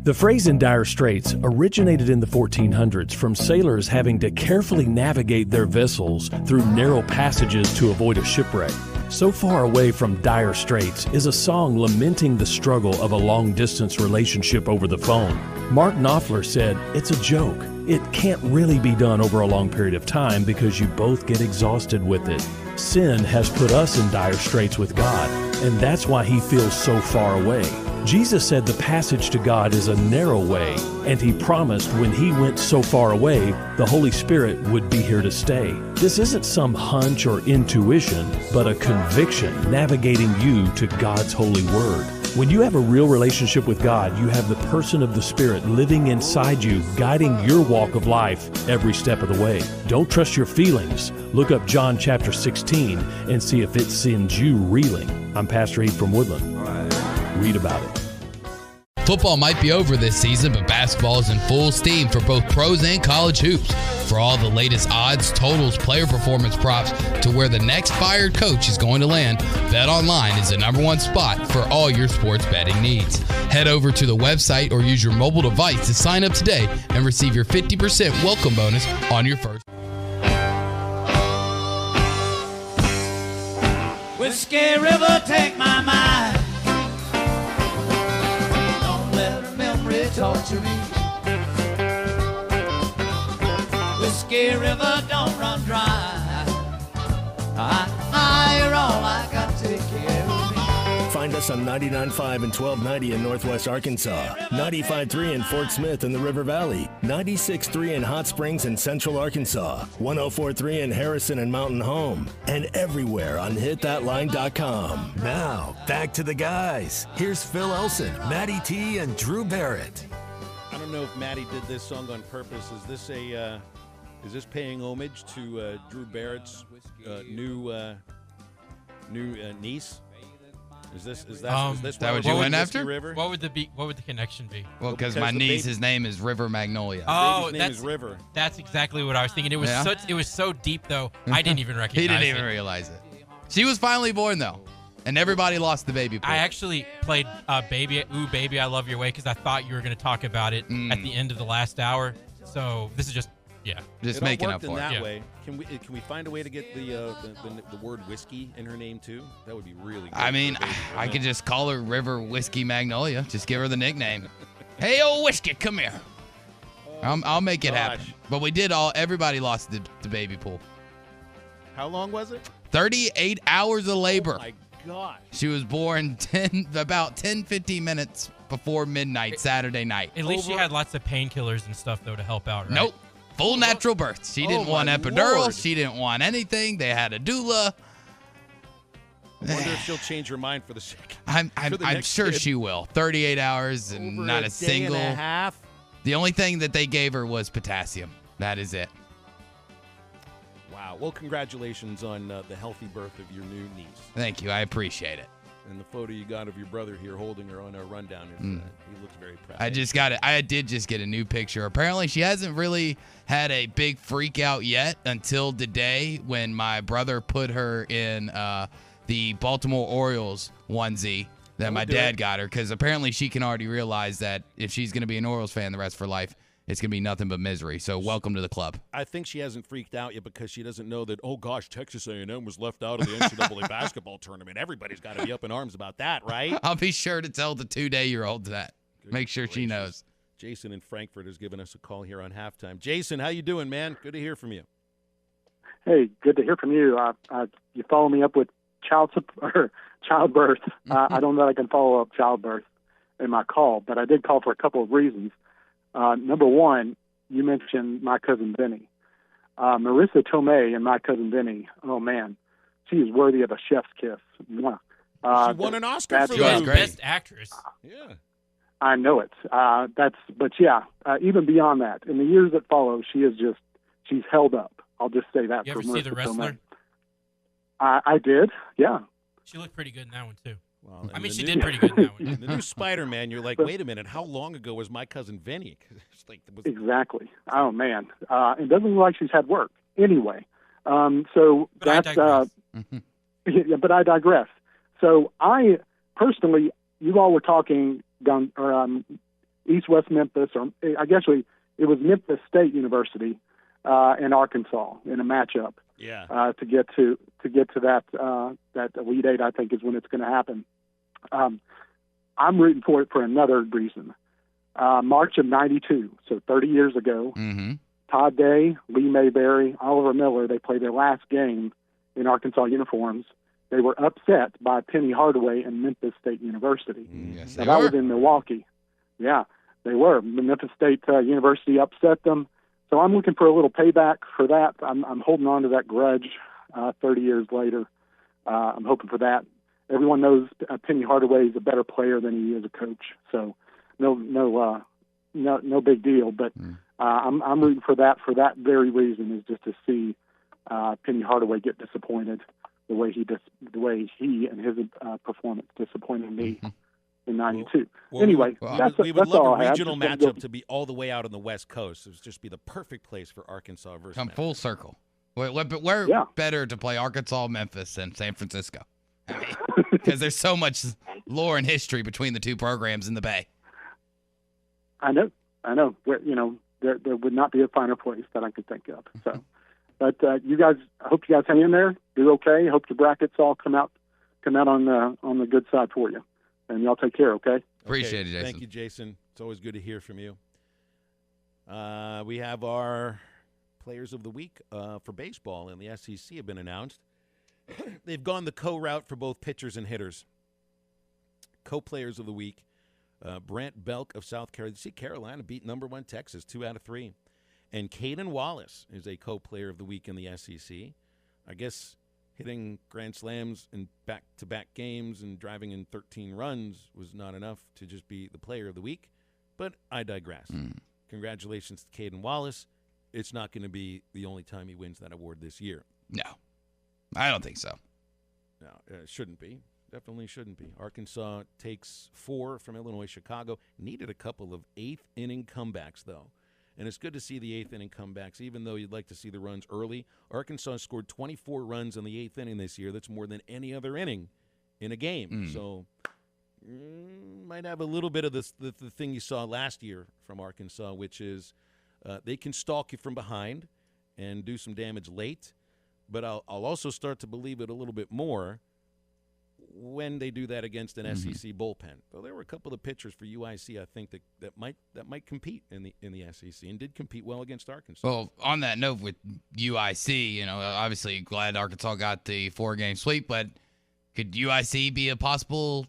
The phrase "in dire straits" originated in the 1400s from sailors having to carefully navigate their vessels through narrow passages to avoid a shipwreck. So Far Away from Dire Straits is a song lamenting the struggle of a long-distance relationship over the phone. Mark Knopfler said, "It's a joke. It can't really be done over a long period of time because you both get exhausted with it. Sin has put us in dire straits with God, and that's why He feels so far away." Jesus said the passage to God is a narrow way, and He promised when He went so far away, the Holy Spirit would be here to stay. This isn't some hunch or intuition, but a conviction navigating you to God's holy word. When you have a real relationship with God, you have the person of the Spirit living inside you, guiding your walk of life every step of the way. Don't trust your feelings. Look up John chapter 16 and see if it sends you reeling. I'm Pastor Heath from Woodland. Read about it. Football might be over this season, but basketball is in full steam for both pros and college hoops. For all the latest odds, totals, player performance props, to where the next fired coach is going to land, BetOnline is the #1 spot for all your sports betting needs. Head over to the website or use your mobile device to sign up today and receive your 50% welcome bonus on your first. Whiskey River, take my mind. Don't let a memory torture me. Whiskey River, don't run dry. You're all I got to take care of me. Find us on 99.5 and 1290 in Northwest Arkansas, 95.3 in Fort Smith in the River Valley, 96.3 in Hot Springs in Central Arkansas, 104.3 in Harrison and Mountain Home, and everywhere on hitthatline.com. Now, back to the guys. Here's Phil Elson, Matty T, and Drew Barrett. I don't know if Matty did this song on purpose. Is this paying homage to Drew Barrett's new niece? Is this that what you went after? River? What would the connection be? Well, because my niece's name is River Magnolia. Oh, name is River. That's exactly what I was thinking. It was so deep though. I didn't even recognize it. He didn't even realize it. She was finally born though, and everybody lost the baby pool. I actually played "Baby, Ooh Baby, I Love Your Way" because I thought you were going to talk about it at the end of the last hour. So this is just making up for it. That it. way. Can we find a way to get the word whiskey in her name too? That would be really good. I mean, I could just call her River Whiskey Magnolia. Just give her the nickname. Hey, old whiskey, come here. I'll make it happen. But everybody lost the baby pool. How long was it? 38 hours of labor. Oh my gosh. She was born about 10-15 minutes before midnight Saturday night. At least she had lots of painkillers and stuff though to help out, right? Nope. Full natural birth. She didn't want epidural. Lord. She didn't want anything. They had a doula. I wonder if she'll change her mind for the second. I'm sure she will. 38 hours and not a single. Day and a half. The only thing that they gave her was potassium. That is it. Wow. Well, congratulations on the healthy birth of your new niece. Thank you. I appreciate it. And the photo you got of your brother here holding her on our rundown, he looks very proud. I did just get a new picture. Apparently, she hasn't really had a big freak out yet until today when my brother put her in the Baltimore Orioles onesie that my dad got her, because apparently she can already realize that if she's going to be an Orioles fan the rest of her life, it's going to be nothing but misery. So welcome to the club. I think she hasn't freaked out yet because she doesn't know that, oh, gosh, Texas A&M was left out of the NCAA basketball tournament. Everybody's got to be up in arms about that, right? I'll be sure to tell the 2-day-old that. Make sure she knows. Jason in Frankfurt has given us a call here on halftime. Jason, how you doing, man? Good to hear from you. Hey, good to hear from you. You follow me up with childbirth. I don't know that I can follow up childbirth in my call, but I did call for a couple of reasons. Number one, you mentioned my cousin Vinny. Marissa Tomei and my cousin Vinny, oh, man, she is worthy of a chef's kiss. She won an Oscar for that. Best actress. Yeah. I know it. Even beyond that, in the years that follow, she's held up. I'll just say that. You for ever see The Wrestler? I did, yeah. She looked pretty good in that one, too. Well, I mean, she did pretty good in that one. The new Spider-Man, you're like, wait a minute, how long ago was my cousin Vinny? Exactly. Oh, man. It doesn't look like she's had work. Anyway, so but that's... but I digress. So I, personally, you all were talking East-West Memphis, or I guess it was Memphis State University in Arkansas in a matchup. Yeah. To get to that Elite Eight, I think is when it's going to happen. I'm rooting for it for another reason. March of '92, so 30 years ago. Mm-hmm. Todd Day, Lee Mayberry, Oliver Miller, they played their last game in Arkansas uniforms. They were upset by Penny Hardaway and Memphis State University. Yes, now, that was in Milwaukee. Yeah, they were. The Memphis State University upset them. So I'm looking for a little payback for that. I'm holding on to that grudge 30 years later. I'm hoping for that. Everyone knows Penny Hardaway is a better player than he is a coach. So no big deal. But I'm rooting for that very reason, is just to see Penny Hardaway get disappointed the way he and his performance disappointed me. In '92. Anyway, we would love all a regional matchup to be all the way out on the West Coast. It would just be the perfect place for Arkansas versus Come Memphis. full circle. We're better to play Arkansas, Memphis, than San Francisco. Because there's so much lore and history between the two programs in the Bay. I know. There would not be a finer place that I could think of. So, but I hope you guys hang in there, do okay. Hope your brackets all come out come out on the good side for you. And y'all take care, okay? Appreciate it, Jason. Thank you, Jason. It's always good to hear from you. We have our Players of the Week for baseball in the SEC have been announced. They've gone the co-route for both pitchers and hitters. Co-Players of the Week, Brant Belk of South Carolina. See, Carolina beat number 1 Texas 2 out of 3. And Caden Wallace is a co-Player of the Week in the SEC. I guess hitting grand slams in back-to-back games and driving in 13 runs was not enough to just be the Player of the Week. But I digress. Congratulations to Caden Wallace. It's not going to be the only time he wins that award this year. No, I don't think so. No, it shouldn't be. Definitely shouldn't be. Arkansas takes 4 from Illinois, Chicago. Needed a couple of 8th-inning comebacks, though. And it's good to see the 8th-inning comebacks, even though you'd like to see the runs early. Arkansas scored 24 runs in the 8th inning this year. That's more than any other inning in a game. So might have a little bit of the thing you saw last year from Arkansas, which is they can stalk you from behind and do some damage late. But I'll also start to believe it a little bit more when they do that against an SEC bullpen. Well, there were a couple of pitchers for UIC, I think, that might compete in the SEC and did compete well against Arkansas. Well, on that note with UIC, obviously glad Arkansas got the 4-game sweep, but could UIC be a possible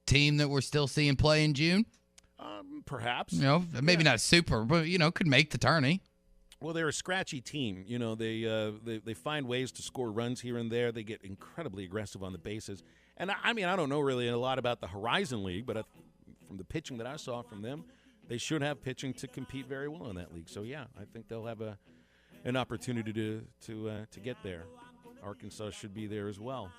team that we're still seeing play in June? Perhaps. Maybe not super, but, could make the tourney. Well, they're a scratchy team. They find ways to score runs here and there. They get incredibly aggressive on the bases. And, I don't know really a lot about the Horizon League, but from the pitching that I saw from them, they should have pitching to compete very well in that league. So, yeah, I think they'll have an opportunity to get there. Arkansas should be there as well.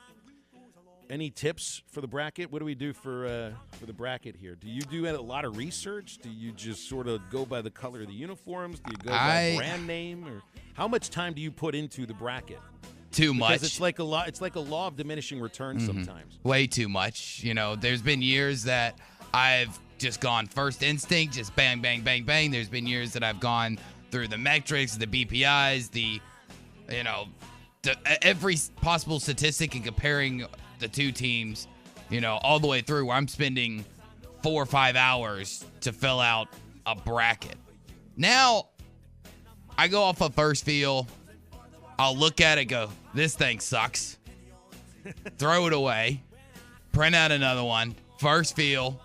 Any tips for the bracket? What do we do for the bracket here? Do you do a lot of research? Do you just sort of go by the color of the uniforms? Do you go by brand name? Or how much time do you put into the bracket? Too much. Because it's like a law of diminishing returns sometimes. Way too much. There's been years that I've just gone first instinct, just bang, bang, bang, bang. There's been years that I've gone through the metrics, the BPIs, every possible statistic and comparing the two teams, all the way through, where I'm spending 4 or 5 hours to fill out a bracket. Now, I go off of first feel. I'll look at it, go, this thing sucks. Throw it away. Print out another one. First feel.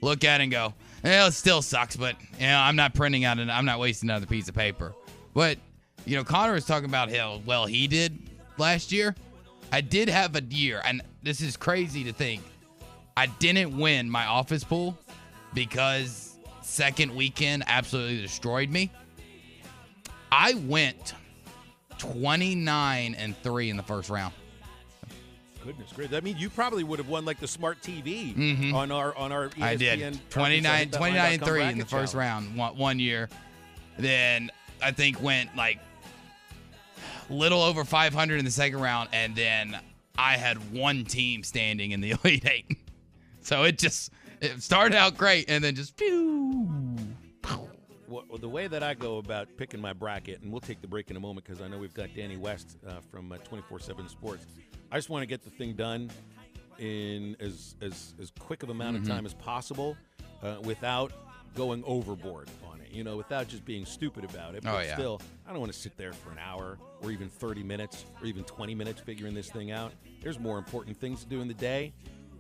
Look at it and go, it still sucks, but I'm not printing out I'm not wasting another piece of paper. But, Connor was talking about how well he did last year. I did have a year, and this is crazy to think, I didn't win my office pool because second weekend absolutely destroyed me. I went 29-3 in the first round. Goodness gracious. I mean, you probably would have won like the smart TV on our ESPN. I did. 29-3 in the first round one year. Then I think went like little over 500 in the second round, and then I had one team standing in the Elite Eight. So it started out great, and then just pew. Well, the way that I go about picking my bracket, and we'll take the break in a moment because I know we've got Danny West from 24/7 Sports. I just want to get the thing done in as quick of amount of time as possible without going overboard on it, without just being stupid about it. But still, I don't want to sit there for an hour or even 30 minutes or even 20 minutes figuring this thing out. There's more important things to do in the day,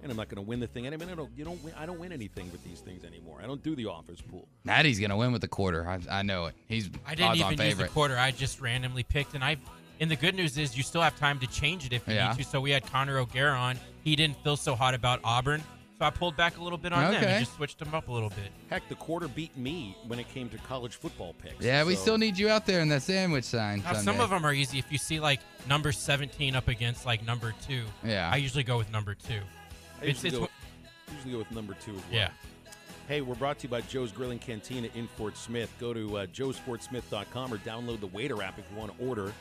and I'm not going to win the thing. I don't win anything with these things anymore. I don't do the offers pool. Natty's going to win with the quarter. I know it. I didn't even use the quarter. I just randomly picked, and the good news is you still have time to change it if you need to. So we had Connor O'Gara on. He didn't feel so hot about Auburn. So I pulled back a little bit on them and just switched them up a little bit. Heck, the quarter beat me when it came to college football picks. Yeah, we still need you out there in that sandwich sign. Now, some of them are easy. If you see like number 17 up against like number 2, I usually go with number 2. I usually go with number 2 as well. Yeah. Hey, we're brought to you by Joe's Grilling Cantina in Fort Smith. Go to joesfortsmith.com or download the Waiter app if you want to order.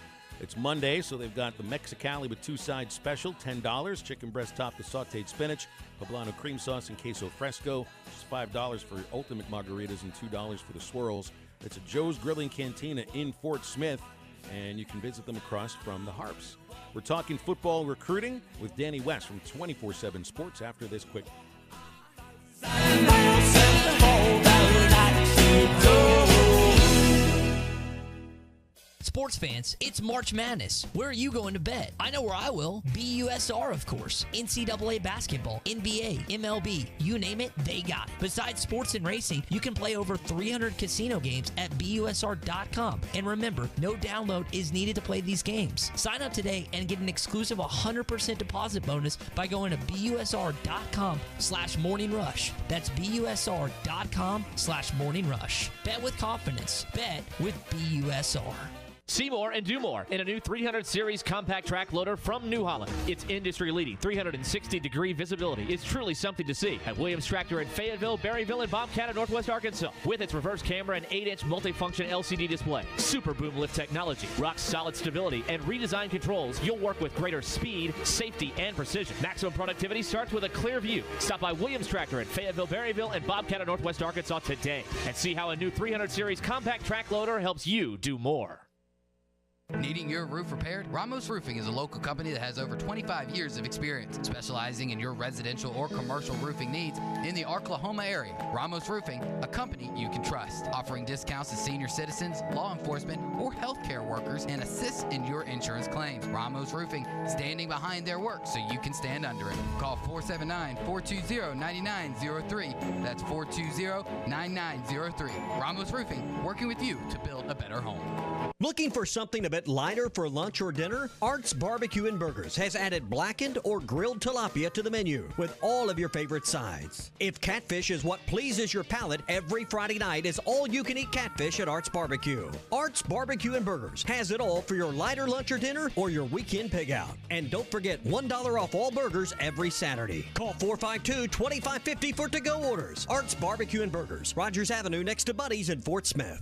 It's Monday, so they've got the Mexicali with 2 sides special, $10. Chicken breast topped with sauteed spinach, poblano cream sauce, and queso fresco. Just $5 for ultimate margaritas and $2 for the swirls. It's a Joe's Grilling Cantina in Fort Smith, and you can visit them across from the Harps. We're talking football recruiting with Danny West from 24/7 Sports after this quick. Sports fans, it's March Madness. Where are you going to bet? I know where I will. BUSR, of course. NCAA basketball, NBA, MLB, you name it, they got it. Besides sports and racing, you can play over 300 casino games at BUSR.com. And remember, no download is needed to play these games. Sign up today and get an exclusive 100% deposit bonus by going to BUSR.com/Morning Rush. That's BUSR.com/Morning Rush. Bet with confidence. Bet with BUSR. See more and do more in a new 300 Series compact track loader from New Holland. Its industry-leading 360-degree visibility is truly something to see at Williams Tractor in Fayetteville, Berryville, and Bobcat in Northwest Arkansas. With its reverse camera and 8-inch multifunction LCD display, super boom lift technology, rock-solid stability, and redesigned controls, you'll work with greater speed, safety, and precision. Maximum productivity starts with a clear view. Stop by Williams Tractor in Fayetteville, Berryville, and Bobcat in Northwest Arkansas today and see how a new 300 Series compact track loader helps you do more. Needing your roof repaired? Ramos Roofing is a local company that has over 25 years of experience, specializing in your residential or commercial roofing needs in the Oklahoma area. Ramos Roofing, a company you can trust, offering discounts to senior citizens, law enforcement, or healthcare workers, and assists in your insurance claims. Ramos Roofing, standing behind their work so you can stand under it. Call 479-420-9903. That's 420-9903. Ramos Roofing, working with you to build a better home. Looking for something a bit lighter for lunch or dinner? Art's Barbecue and Burgers has added blackened or grilled tilapia to the menu with all of your favorite sides. If catfish is what pleases your palate, every Friday night is all-you-can-eat catfish at Art's Barbecue. Art's Barbecue and Burgers has it all for your lighter lunch or dinner or your weekend pig out. And don't forget $1 off all burgers every Saturday. Call 452-2550 for to-go orders. Art's Barbecue and Burgers, Rogers Avenue next to Buddy's in Fort Smith.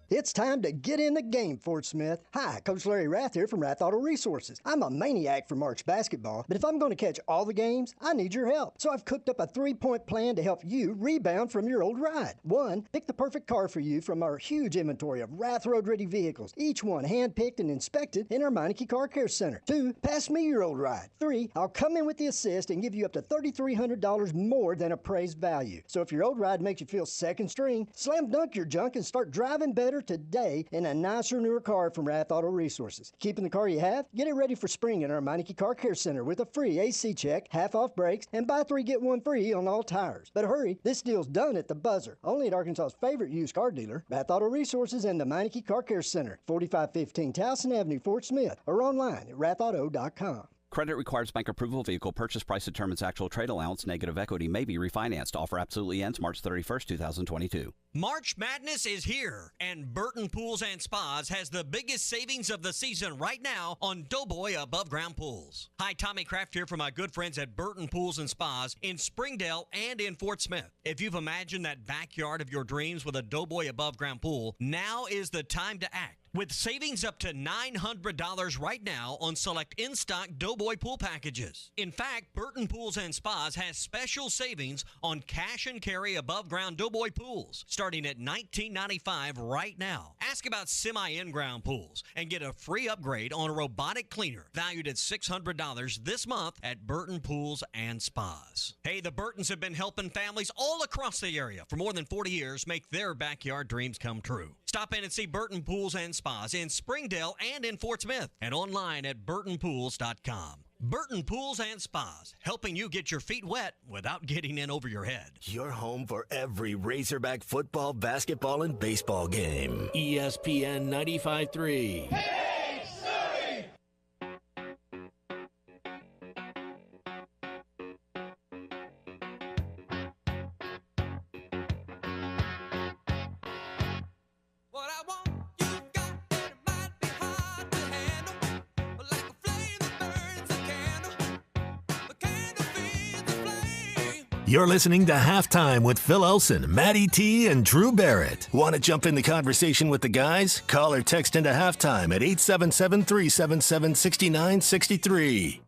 It's time to get in the game, Fort Smith. Hi, Coach Larry Rath here from Rath Auto Resources. I'm a maniac for March basketball, but if I'm going to catch all the games, I need your help. So I've cooked up a 3-point plan to help you rebound from your old ride. 1, pick the perfect car for you from our huge inventory of Rath Road-ready vehicles, each one hand-picked and inspected in our Meineke Car Care Center. 2, pass me your old ride. 3, I'll come in with the assist and give you up to $3,300 more than appraised value. So if your old ride makes you feel second string, slam dunk your junk and start driving better today in a nicer, newer car from Rath Auto Resources. Keeping the car you have? Get it ready for spring in our Meineke Car Care Center with a free AC check, half-off brakes, and buy 3, get 1 free on all tires. But hurry, this deal's done at the buzzer. Only at Arkansas's favorite used car dealer, Rath Auto Resources and the Meineke Car Care Center, 4515 Towson Avenue, Fort Smith, or online at rathauto.com. Credit requires bank approval. Vehicle purchase price determines actual trade allowance. Negative equity may be refinanced. Offer absolutely ends March 31st, 2022. March Madness is here, and Burton Pools and Spas has the biggest savings of the season right now on Doughboy above ground pools. Hi, Tommy Kraft here from my good friends at Burton Pools and Spas in Springdale and in Fort Smith. If you've imagined that backyard of your dreams with a Doughboy above ground pool, now is the time to act. With savings up to $900 right now on select in-stock Doughboy pool packages. In fact, Burton Pools and Spas has special savings on cash and carry above ground Doughboy pools, starting at $19.95 right now. Ask about semi-in-ground pools and get a free upgrade on a robotic cleaner valued at $600 this month at Burton Pools and Spas. Hey, the Burtons have been helping families all across the area for more than 40 years make their backyard dreams come true. Stop in and see Burton Pools and Spas in Springdale and in Fort Smith and online at burtonpools.com. Burton Pools and Spas, helping you get your feet wet without getting in over your head. Your home for every Razorback football, basketball, and baseball game. ESPN 95.3. You're listening to Halftime with Phil Elson, Matty T, and Drew Barrett. Want to jump in the conversation with the guys? Call or text into Halftime at 877-377-6963.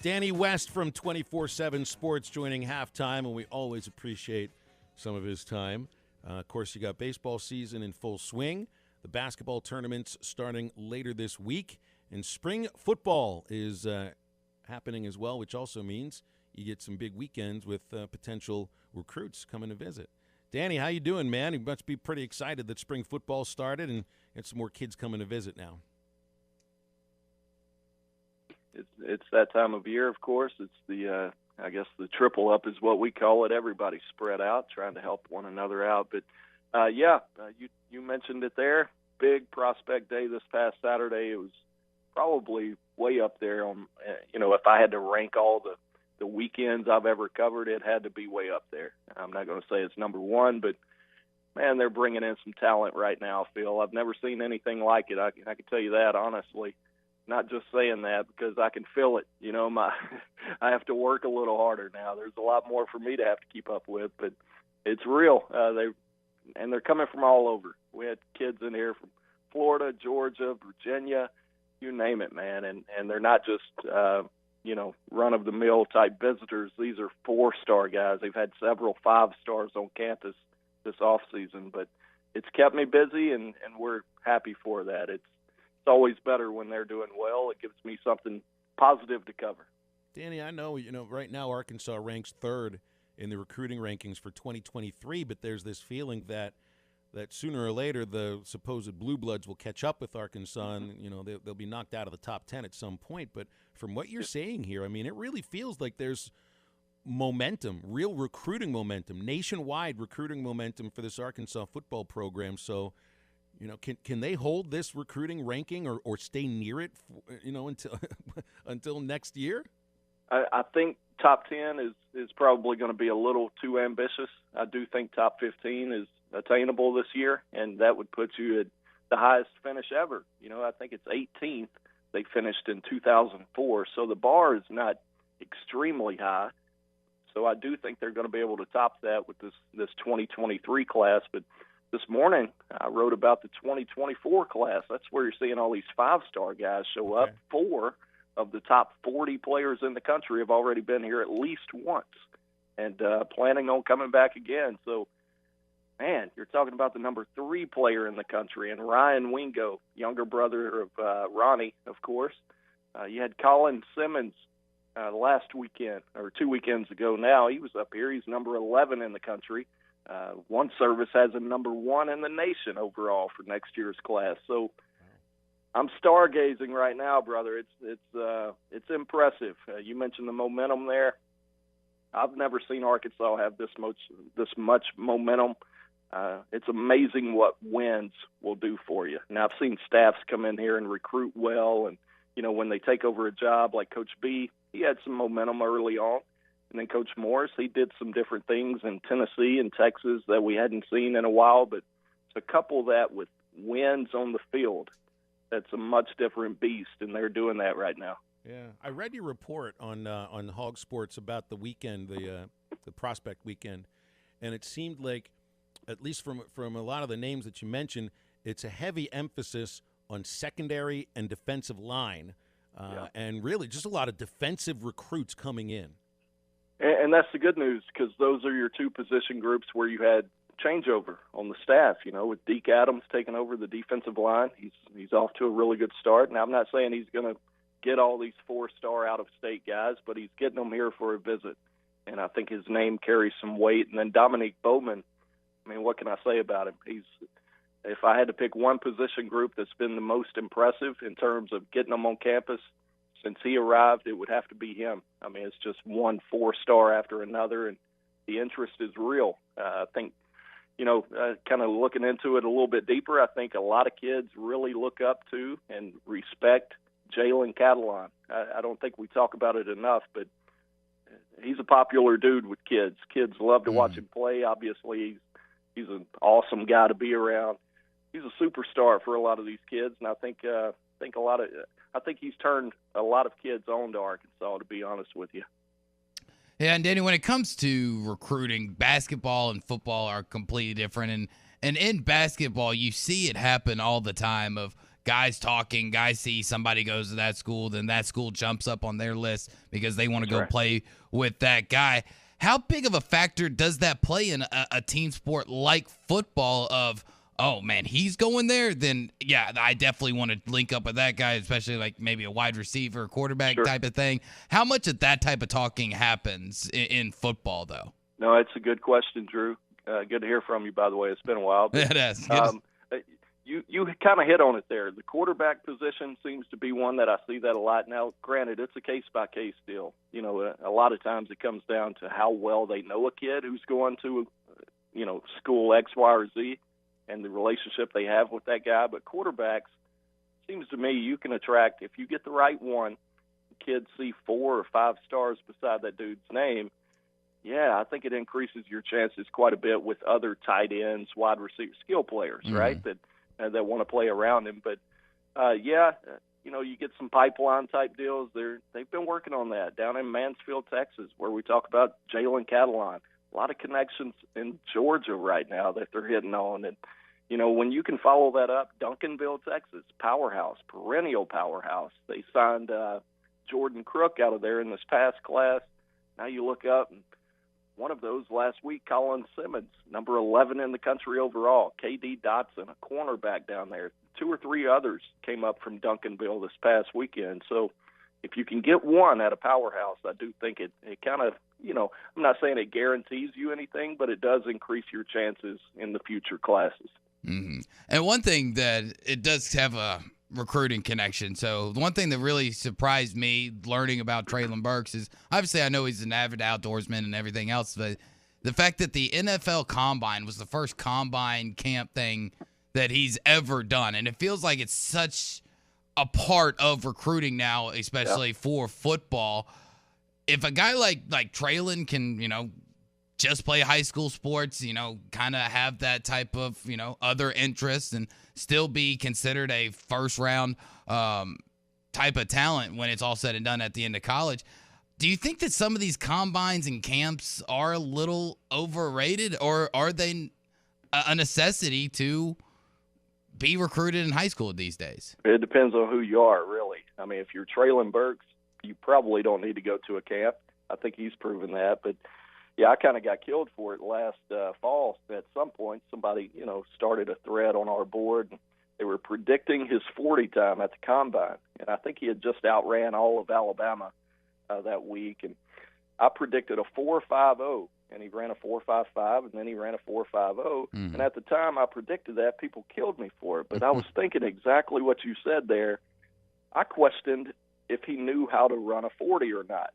Danny West from 24/7 Sports joining Halftime, and we always appreciate some of his time. Of course, you got baseball season in full swing. The basketball tournaments starting later this week. And spring football is happening as well, which also means you get some big weekends with potential recruits coming to visit. Danny, how you doing, man? You must be pretty excited that spring football started and get some more kids coming to visit now. It's that time of year, of course. It's the I guess the triple up is what we call it. Everybody spread out, trying to help one another out. But you mentioned it there. Big prospect day this past Saturday. It was probably way up there on. If I had to rank all the weekends I've ever covered, it had to be way up there. I'm not going to say it's number one, but man, they're bringing in some talent right now, Phil. I've never seen anything like it. I can tell you that honestly. Not just saying that because I can feel it. I have to work a little harder now. There's a lot more for me to have to keep up with, but it's real. They're coming from all over. We had kids in here from Florida, Georgia, Virginia, you name it, man. And they're not just run-of-the-mill type visitors. These are 4-star guys. They've had several 5-stars on campus this off season, but it's kept me busy, and we're happy for that. It's always better when they're doing well. It gives me something positive to cover. Danny, I know, right now Arkansas ranks 3rd in the recruiting rankings for 2023, but there's this feeling that sooner or later the supposed blue bloods will catch up with Arkansas and, they'll be knocked out of the top 10 at some point. But from what you're saying here, I mean, it really feels like there's momentum, real recruiting momentum, nationwide recruiting momentum for this Arkansas football program. So, can they hold this recruiting ranking or stay near it, until next year? I think top 10 is probably going to be a little too ambitious. I do think top 15 is attainable this year, and that would put you at the highest finish ever. I think it's 18th. They finished in 2004, so the bar is not extremely high. So I do think they're going to be able to top that with this 2023 class. But this morning I wrote about the 2024 class. That's where you're seeing all these 5-star guys show up. 4 of the top 40 players in the country have already been here at least once and planning on coming back again. So, man, you're talking about the number 3 player in the country, and Ryan Wingo, younger brother of Ronnie, of course. You had Colin Simmons last weekend, or 2 weekends ago now. He was up here. He's number 11 in the country. One service has him number 1 in the nation overall for next year's class. So I'm stargazing right now, brother. It's impressive. You mentioned the momentum there. I've never seen Arkansas have this much momentum. It's amazing what wins will do for you. Now, I've seen staffs come in here and recruit well, and when they take over a job like Coach B, he had some momentum early on. And then Coach Morris, he did some different things in Tennessee and Texas that we hadn't seen in a while. But to couple that with wins on the field, that's a much different beast, and they're doing that right now. Yeah, I read your report on Hog Sports about the weekend, the prospect weekend, and it seemed like, at least from a lot of the names that you mentioned, it's a heavy emphasis on secondary and defensive line, and really just a lot of defensive recruits coming in. And that's the good news, because those are your 2 position groups where you had changeover on the staff. With Deke Adams taking over the defensive line, he's off to a really good start. Now, I'm not saying he's going to get all these 4-star out-of-state guys, but he's getting them here for a visit, and I think his name carries some weight. And then Dominique Bowman, I mean, what can I say about him? If I had to pick one position group that's been the most impressive in terms of getting them on campus since he arrived, it would have to be him. I mean, it's just one 4-star after another, and the interest is real. I think, kind of looking into it a little bit deeper, I think a lot of kids really look up to and respect Jalen Catalon. I don't think we talk about it enough, but he's a popular dude with kids. Kids love to watch him play. Obviously, he's an awesome guy to be around. He's a superstar for a lot of these kids, and I think he's turned a lot of kids on to Arkansas, to be honest with you. Yeah, and Danny, when it comes to recruiting, basketball and football are completely different. And in basketball, you see it happen all the time of guys talking, guys see somebody goes to that school, then that school jumps up on their list because they want to go play with that guy. How big of a factor does that play in a team sport like football of, oh, man, he's going there, then, yeah, I definitely want to link up with that guy, especially like maybe a wide receiver, quarterback type of thing. How much of that type of talking happens in football, though? No, it's a good question, Drew. Good to hear from you, by the way. It's been a while. But, it has. You kind of hit on it there. The quarterback position seems to be one that I see that a lot. Now, granted, it's a case-by-case deal. You know, a lot of times it comes down to how well they know a kid who's going to, school X, Y, or Z, and the relationship they have with that guy. But quarterbacks, seems to me, you can attract, if you get the right one, kids see 4 or 5 stars beside that dude's name, yeah, I think it increases your chances quite a bit with other tight ends, wide receiver, skill players, right, that want to play around him. But, you get some pipeline-type deals. They've been working on that down in Mansfield, Texas, where we talk about Jalen Catalon. A lot of connections in Georgia right now that they're hitting on. And, when you can follow that up, Duncanville, Texas, powerhouse, perennial powerhouse. They signed Jordan Crook out of there in this past class. Now you look up, and one of those last week, Colin Simmons, number 11 in the country overall. K.D. Dotson, a cornerback down there. 2 or 3 others came up from Duncanville this past weekend. So if you can get one at a powerhouse, I do think it kind of, I'm not saying it guarantees you anything, but it does increase your chances in the future classes. Mm-hmm. And one thing that it does have a recruiting connection. So the one thing that really surprised me learning about Traylon Burks is, obviously I know he's an avid outdoorsman and everything else, but the fact that the NFL Combine was the first combine camp thing that he's ever done. And it feels like it's such a part of recruiting now, especially for football. If a guy like Traylon can, just play high school sports, kind of have that type of, other interests and still be considered a first-round type of talent when it's all said and done at the end of college. Do you think that some of these combines and camps are a little overrated, or are they a necessity to be recruited in high school these days? It depends on who you are, really. I mean, if you're Traylon Burks, you probably don't need to go to a camp. I think he's proven that, but yeah, I kind of got killed for it last fall. At some point, somebody, started a thread on our board. They were predicting his 40 time at the Combine, and I think he had just outran all of Alabama that week. And I predicted a 4.50, and he ran a 4.55, and then he ran a 4.50. And at the time I predicted that, people killed me for it. But I was thinking exactly what you said there. I questioned if he knew how to run a 40 or not.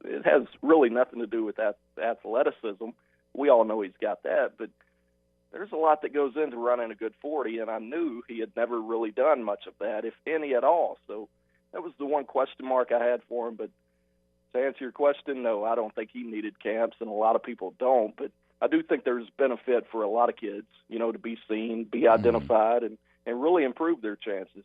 It has really nothing to do with that athleticism. We all know he's got that, but there's a lot that goes into running a good 40, and I knew he had never really done much of that, if any at all. So that was the one question mark I had for him. But to answer your question, no, I don't think he needed camps, and a lot of people don't. But I do think there's benefit for a lot of kids, to be seen, be identified, and really improve their chances.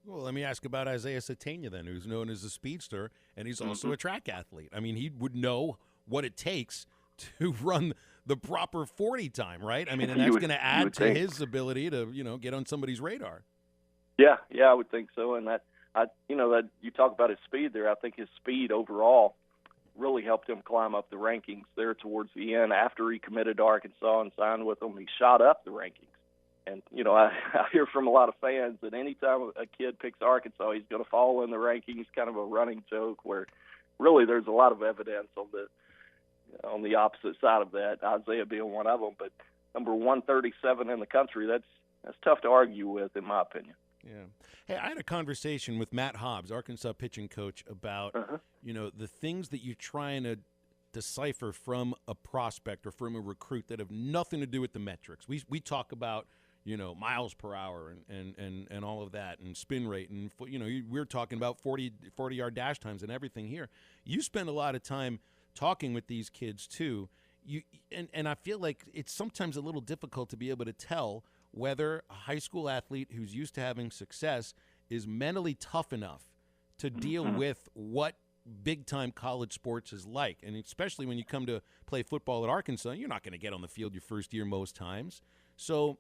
Well, let me ask about Isaiah Satania then, who's known as a speedster, and he's also a track athlete. I mean, he would know what it takes to run the proper 40 time, right? I mean, and that's going to add to his ability to, get on somebody's radar. Yeah, I would think so. And that you talk about his speed there. I think his speed overall really helped him climb up the rankings there towards the end. After he committed to Arkansas and signed with them, he shot up the rankings. And, I hear from a lot of fans that anytime a kid picks Arkansas, he's going to fall in the rankings, kind of a running joke, where really there's a lot of evidence on the opposite side of that, Isaiah being one of them. But number 137 in the country, that's tough to argue with, in my opinion. Yeah. Hey, I had a conversation with Matt Hobbs, Arkansas pitching coach, about, the things that you're trying to decipher from a prospect or from a recruit that have nothing to do with the metrics. We talk about, miles per hour and all of that, and spin rate, and we're talking about 40-yard dash times and everything here. You spend a lot of time talking with these kids too. And I feel like it's sometimes a little difficult to be able to tell whether a high school athlete who's used to having success is mentally tough enough to deal with what big-time college sports is like. And especially when you come to play football at Arkansas, you're not going to get on the field your first year most times. So,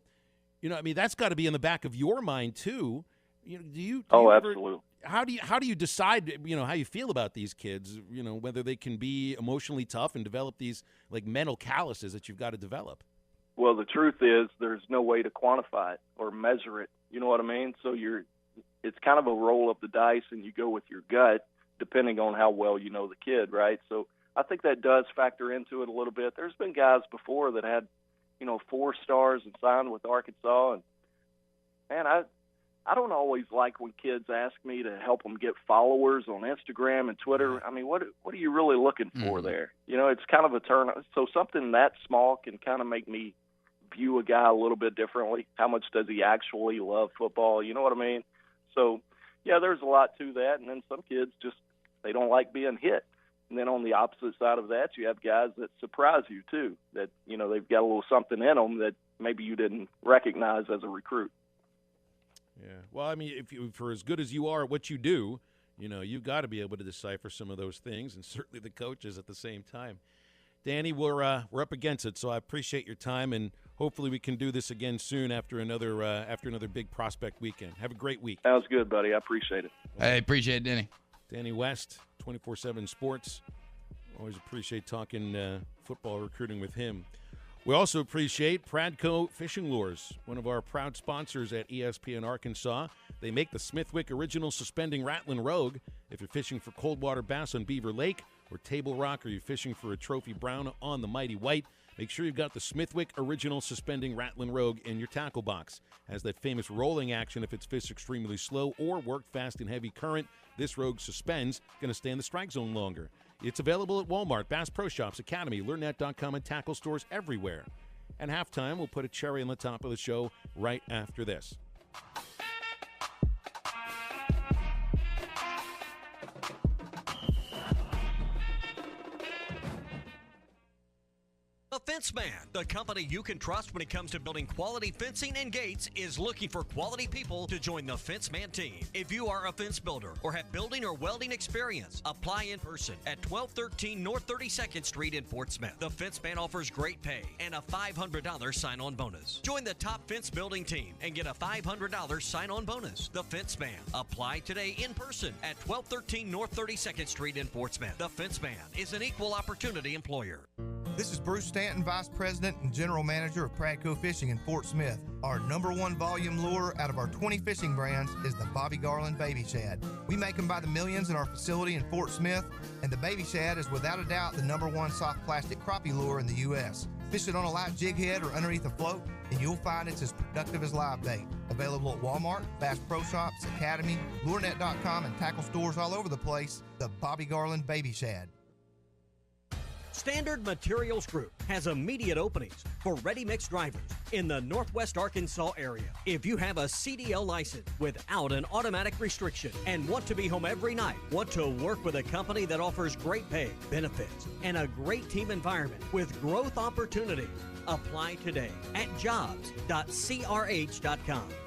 that's got to be in the back of your mind too. Absolutely. How do you decide, how you feel about these kids, whether they can be emotionally tough and develop these like mental calluses that you've got to develop? Well, the truth is there's no way to quantify it or measure it. You know what I mean? So it's kind of a roll of the dice, and you go with your gut depending on how well you know the kid, right? So I think that does factor into it a little bit. There's been guys before that had, 4 stars and signed with Arkansas, and man, I don't always like when kids ask me to help them get followers on Instagram and Twitter. I mean, what are you really looking for there? It's kind of a turn. So something that small can kind of make me view a guy a little bit differently. How much does he actually love football? You know what I mean? So, yeah, there's a lot to that. And then some kids they don't like being hit. And then on the opposite side of that, you have guys that surprise you too, that, they've got a little something in them that maybe you didn't recognize as a recruit. Yeah. Well, I mean, for as good as you are at what you do, you've got to be able to decipher some of those things, and certainly the coaches at the same time. Danny, we're up against it, so I appreciate your time, and hopefully we can do this again soon after another big prospect weekend. Have a great week. Sounds good, buddy. I appreciate it. Hey, appreciate it, Danny. Danny West, 24/7 Sports. Always appreciate talking football recruiting with him. We also appreciate Pradco Fishing Lures, one of our proud sponsors at ESPN Arkansas. They make the Smithwick Original Suspending Rattling Rogue. If you're fishing for cold water bass on Beaver Lake or Table Rock, or you're fishing for a trophy brown on the Mighty White, make sure you've got the Smithwick Original Suspending Rattling Rogue in your tackle box. Has that famous rolling action if it's fished extremely slow or worked fast in heavy current. This Rogue suspends, going to stay in the strike zone longer. It's available at Walmart, Bass Pro Shops, Academy, LearnNet.com, and tackle stores everywhere. And halftime, we'll put a cherry on the top of the show right after this. The Fence Man, the company you can trust when it comes to building quality fencing and gates, is looking for quality people to join the Fence Man team. If you are a fence builder or have building or welding experience, apply in person at 1213 North 32nd Street in Fort Smith. The Fence Man offers great pay and a $500 sign-on bonus. Join the top fence building team and get a $500 sign-on bonus. The Fence Man. Apply today in person at 1213 North 32nd Street in Fort Smith. The Fence Man is an equal opportunity employer. This is Bruce Stanton, Vice President and General Manager of Pradco Fishing in Fort Smith. Our #1 volume lure out of our 20 fishing brands is the Bobby Garland Baby Shad. We make them by the millions in our facility in Fort Smith, and the Baby Shad is without a doubt the #1 soft plastic crappie lure in the U.S. Fish it on a light jig head or underneath a float, and you'll find it's as productive as live bait. Available at Walmart, Bass Pro Shops, Academy, LureNet.com, and tackle stores all over the place. The Bobby Garland Baby Shad. Standard Materials Group has immediate openings for ready-mix drivers in the Northwest Arkansas area. If you have a CDL license without an automatic restriction and want to be home every night, want to work with a company that offers great pay, benefits, and a great team environment with growth opportunities, apply today at jobs.crh.com.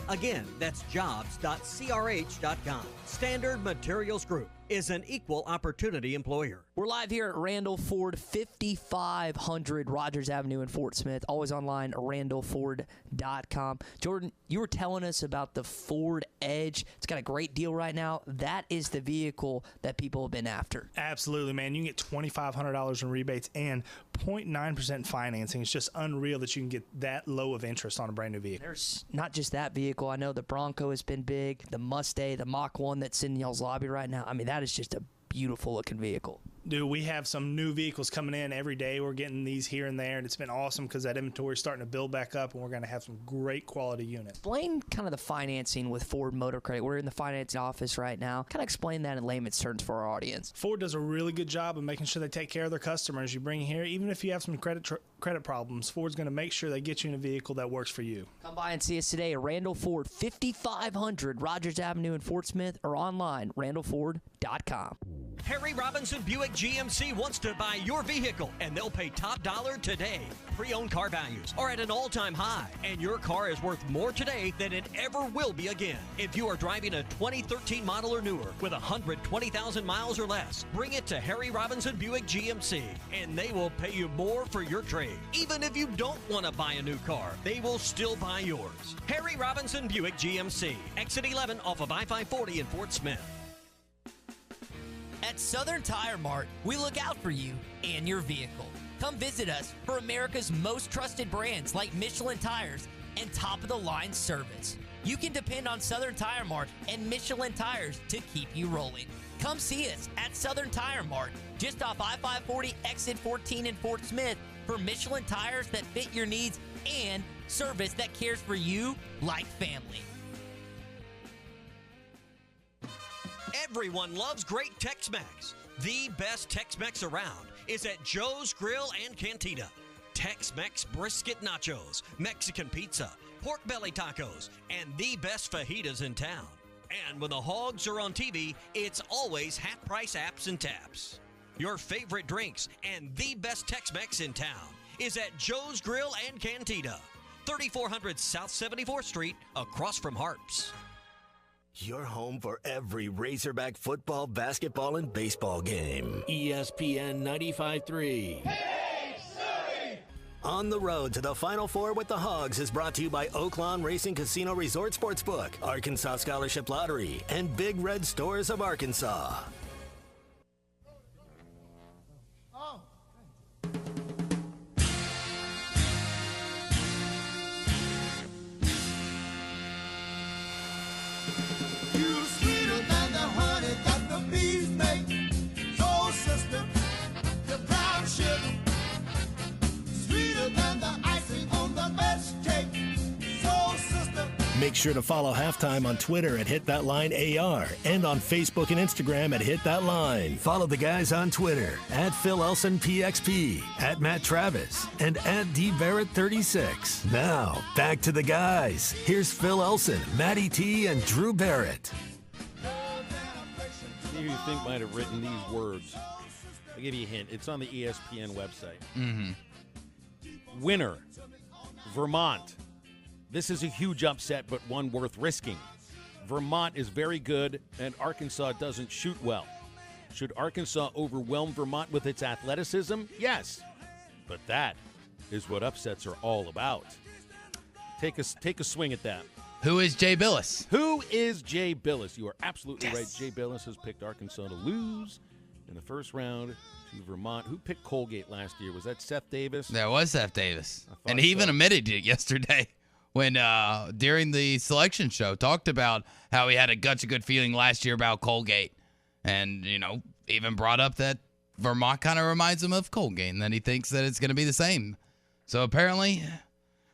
Again, that's jobs.crh.com. Standard Materials Group is an equal opportunity employer. We're live here at Randall Ford, 5500 Rogers Avenue in Fort Smith. Always online, randallford.com. Jordan, you were telling us about the Ford Edge. It's got a great deal right now. That is the vehicle that people have been after. Absolutely, man. You can get $2,500 in rebates and 0.9% financing. It's just unreal that you can get that low of interest on a brand new vehicle. There's not just that vehicle. I know the Bronco has been big, the Mustang, the Mach 1 that's in y'all's lobby right now. I mean, that is just a beautiful looking vehicle. Dude, we have some new vehicles coming in every day. We're getting these here and there, and it's been awesome because that inventory is starting to build back up, and we're going to have some great quality units. Explain kind of the financing with Ford Motor Credit. We're in the financing office right now. Kind of explain that in layman's terms for our audience. Ford does a really good job of making sure they take care of their customers. You bring here, even if you have some credit problems, Ford's going to make sure they get you in a vehicle that works for you. Come by and see us today at Randall Ford, 5500 Rogers Avenue in Fort Smith, or online, randallford.com. Harry Robinson Buick GMC wants to buy your vehicle, and they'll pay top dollar today. Pre-owned car values are at an all-time high, and your car is worth more today than it ever will be again. If you are driving a 2013 model or newer with 120,000 miles or less, bring it to Harry Robinson Buick GMC, and they will pay you more for your trade. Even if you don't want to buy a new car, they will still buy yours. Harry Robinson Buick GMC, exit 11 off of I-540 in Fort Smith. At Southern Tire Mart, we look out for you and your vehicle. Come visit us for America's most trusted brands like Michelin Tires and top-of-the-line service. You can depend on Southern Tire Mart and Michelin Tires to keep you rolling. Come see us at Southern Tire Mart, just off I-540 exit 14 in Fort Smith, for Michelin tires that fit your needs and service that cares for you like family. Everyone loves great Tex-Mex. The best Tex-Mex around is at Joe's Grill and Cantina. Tex-Mex brisket nachos, Mexican pizza, pork belly tacos, and the best fajitas in town. And when the Hogs are on TV, it's always half-price apps and taps. Your favorite drinks and the best Tex-Mex in town is at Joe's Grill and Cantina, 3400 South 74th Street, across from Harps. Your home for every Razorback football, basketball, and baseball game. ESPN 95.3. On the road to the Final Four with the Hogs is brought to you by Oaklawn Racing Casino Resort Sportsbook, Arkansas Scholarship Lottery, and Big Red Stores of Arkansas. Make sure to follow Halftime on Twitter at HitThatLineAR and on Facebook and Instagram at HitThatLine. Follow the guys on Twitter at PhilElsonPXP, at Matt Travis, and at DBarrett36. Now, back to the guys. Here's Phil Elson, Matty T, and Drew Barrett. See who you think might have written these words. I'll give you a hint. It's on the ESPN website. Mm-hmm. Winner, Vermont. This is a huge upset, but one worth risking. Vermont is very good, and Arkansas doesn't shoot well. Should Arkansas overwhelm Vermont with its athleticism? Yes. But that is what upsets are all about. Take a swing at that. Who is Jay Billis? Who is Jay Billis? You are absolutely right. Jay Billis has picked Arkansas to lose in the first round to Vermont. Who picked Colgate last year? Was that Seth Davis? That was Seth Davis. And he even admitted it yesterday when during the selection show, talked about how he had such a good feeling last year about Colgate. And, even brought up that Vermont kind of reminds him of Colgate and that he thinks that it's going to be the same. So apparently,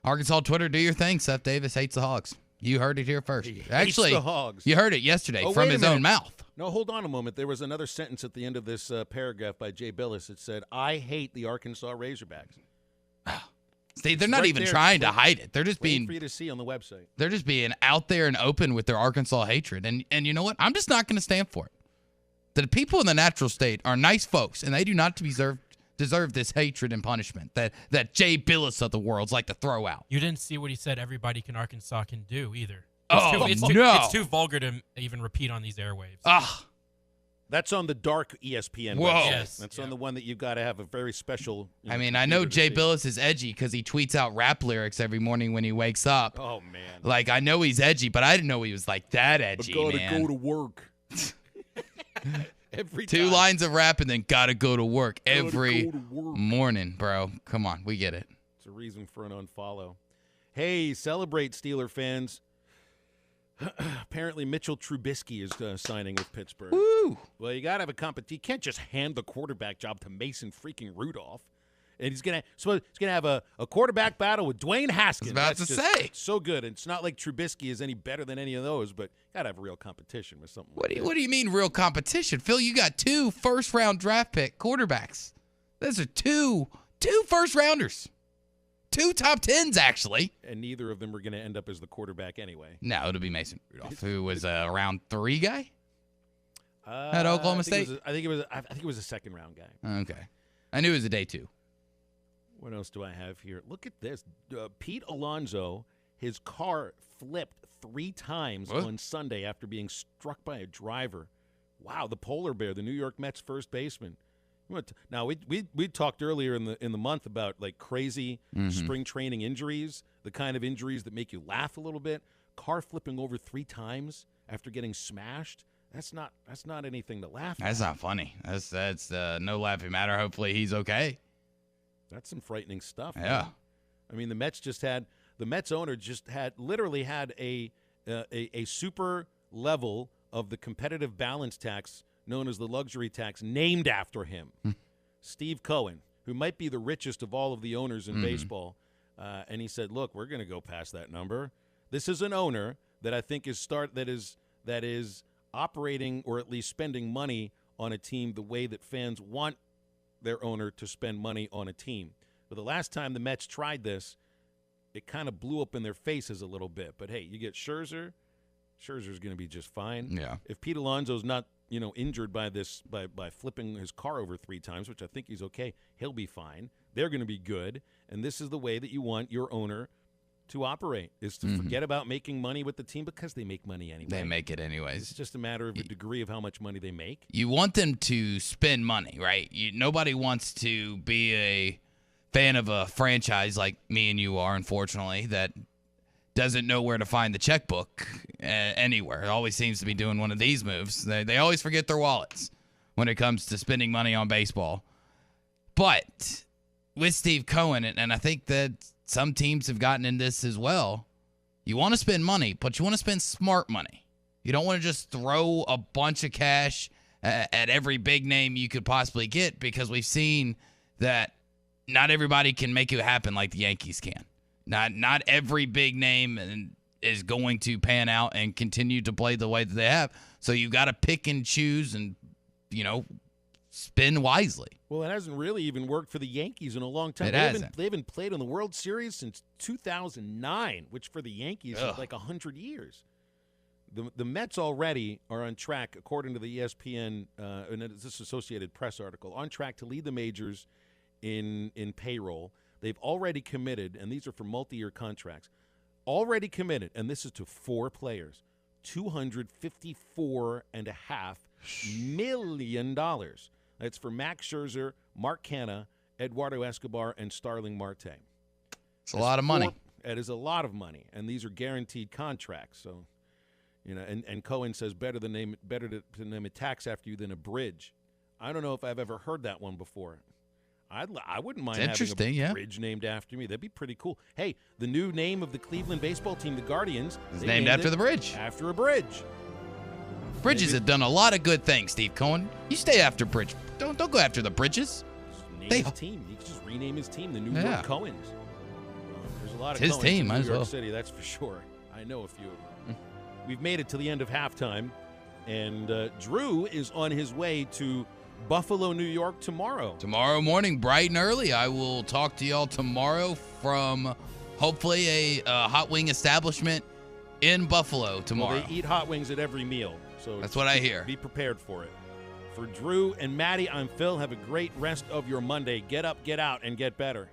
Arkansas Twitter, do your thing. Seth Davis hates the Hogs. You heard it here first. Actually, the Hogs. You heard it yesterday from his own mouth. No, hold on a moment. There was another sentence at the end of this paragraph by Jay Billis. It said, I hate the Arkansas Razorbacks. See, they're not even trying to hide it. They're just being for you to see on the website. They're just being out there and open with their Arkansas hatred. And you know what? I'm just not going to stand for it. The people in the natural state are nice folks, and they do not deserve this hatred and punishment that Jay Billis of the world's like to throw out. You didn't see what he said everybody in Arkansas can do either. It's too vulgar to even repeat on these airwaves. That's on the dark ESPN Whoa. website. Yes. That's on the one that you've got to have a very special. I mean, I know Jay Billis is edgy because he tweets out rap lyrics every morning when he wakes up. Oh, man. Like, I know he's edgy, but I didn't know he was like that edgy, man. Go to work. Every Two time. lines of rap and then gotta go to work every morning, bro. Come on, we get it. It's a reason for an unfollow. Hey, celebrate, Steeler fans. Apparently, Mitchell Trubisky is signing with Pittsburgh. Woo! Well, you got to have a competition. You can't just hand the quarterback job to Mason freaking Rudolph. And he's gonna have a quarterback battle with Dwayne Haskins. I was about to say. So good. And it's not like Trubisky is any better than any of those, but got to have real competition with something. What do you mean real competition? Phil, you got 2 first-round draft pick quarterbacks. Those are two first-rounders. 2 top 10s, actually. And neither of them are going to end up as the quarterback anyway. No, it'll be Mason Rudolph, who was a round 3 guy at Oklahoma State. I think it was a second-round guy. Okay. I knew it was a day 2. What else do I have here? Look at this. Pete Alonso, his car flipped 3 times on Sunday after being struck by a driver. Wow, the polar bear, the New York Mets first baseman. Now, we talked earlier in the month about like crazy spring training injuries, the kind of injuries that make you laugh a little bit. Car flipping over 3 times after getting smashed. That's not anything to laugh at. That's not funny. That's no laughing matter. Hopefully he's okay. That's some frightening stuff. Yeah. Man. I mean, the Mets owner just literally had a super level of the competitive balance tax known as the luxury tax named after him. Steve Cohen, who might be the richest of all of the owners in baseball. And he said, look, we're going to go past that number. This is an owner that I think that is operating or at least spending money on a team the way that fans want their owner to spend money on a team. But the last time the Mets tried this, it kind of blew up in their faces a little bit. But, hey, you get Scherzer. Scherzer's going to be just fine. Yeah. If Pete Alonso's not, injured by this by flipping his car over 3 times, which I think he's okay, he'll be fine. They're going to be good. And this is the way that you want your owner to operate, is to forget about making money with the team because they make money anyway. They make it anyways. It's just a matter of a degree of how much money they make. You want them to spend money, right? Nobody wants to be a fan of a franchise like me and you are, unfortunately, that doesn't know where to find the checkbook anywhere. It always seems to be doing one of these moves. They always forget their wallets when it comes to spending money on baseball. But with Steve Cohen, and I think that some teams have gotten in this as well, you want to spend money, but you want to spend smart money. You don't want to just throw a bunch of cash at every big name you could possibly get, because we've seen that not everybody can make it happen like the Yankees can. Not every big name is going to pan out and continue to play the way that they have. So you got to pick and choose and, spend wisely. Well, it hasn't really even worked for the Yankees in a long time. They haven't played in the World Series since 2009, which for the Yankees is like 100 years. The Mets already are on track, according to the ESPN and this Associated Press article, on track to lead the majors in payroll. They've already committed, and these are for multi-year contracts, already committed, and this is to 4 players, $254.5 million. That's for Max Scherzer, Mark Canha, Eduardo Escobar, and Starling Marte. It's a lot of money. It is a lot of money, and these are guaranteed contracts. So, and Cohen says better to name a tax after you than a bridge. I don't know if I've ever heard that one before. I wouldn't mind having a bridge named after me. That'd be pretty cool. Hey, the new name of the Cleveland baseball team, the Guardians, is named after the bridge. After a bridge. Bridges have done a lot of good things, Steve Cohen. You stay after bridge. Don't go after the bridges. Name his team. He could just rename his team the New York Cohens. There's a lot of his Cohens team, in New York well. City, that's for sure. I know a few of them. We've made it to the end of halftime, and Drew is on his way to Buffalo, New York tomorrow. Tomorrow morning, bright and early. I will talk to y'all tomorrow from hopefully a hot wing establishment in Buffalo tomorrow. Well, they eat hot wings at every meal. So that's what I hear. Be prepared for it. For Drew and Maddie, I'm Phil. Have a great rest of your Monday. Get up, get out, and get better.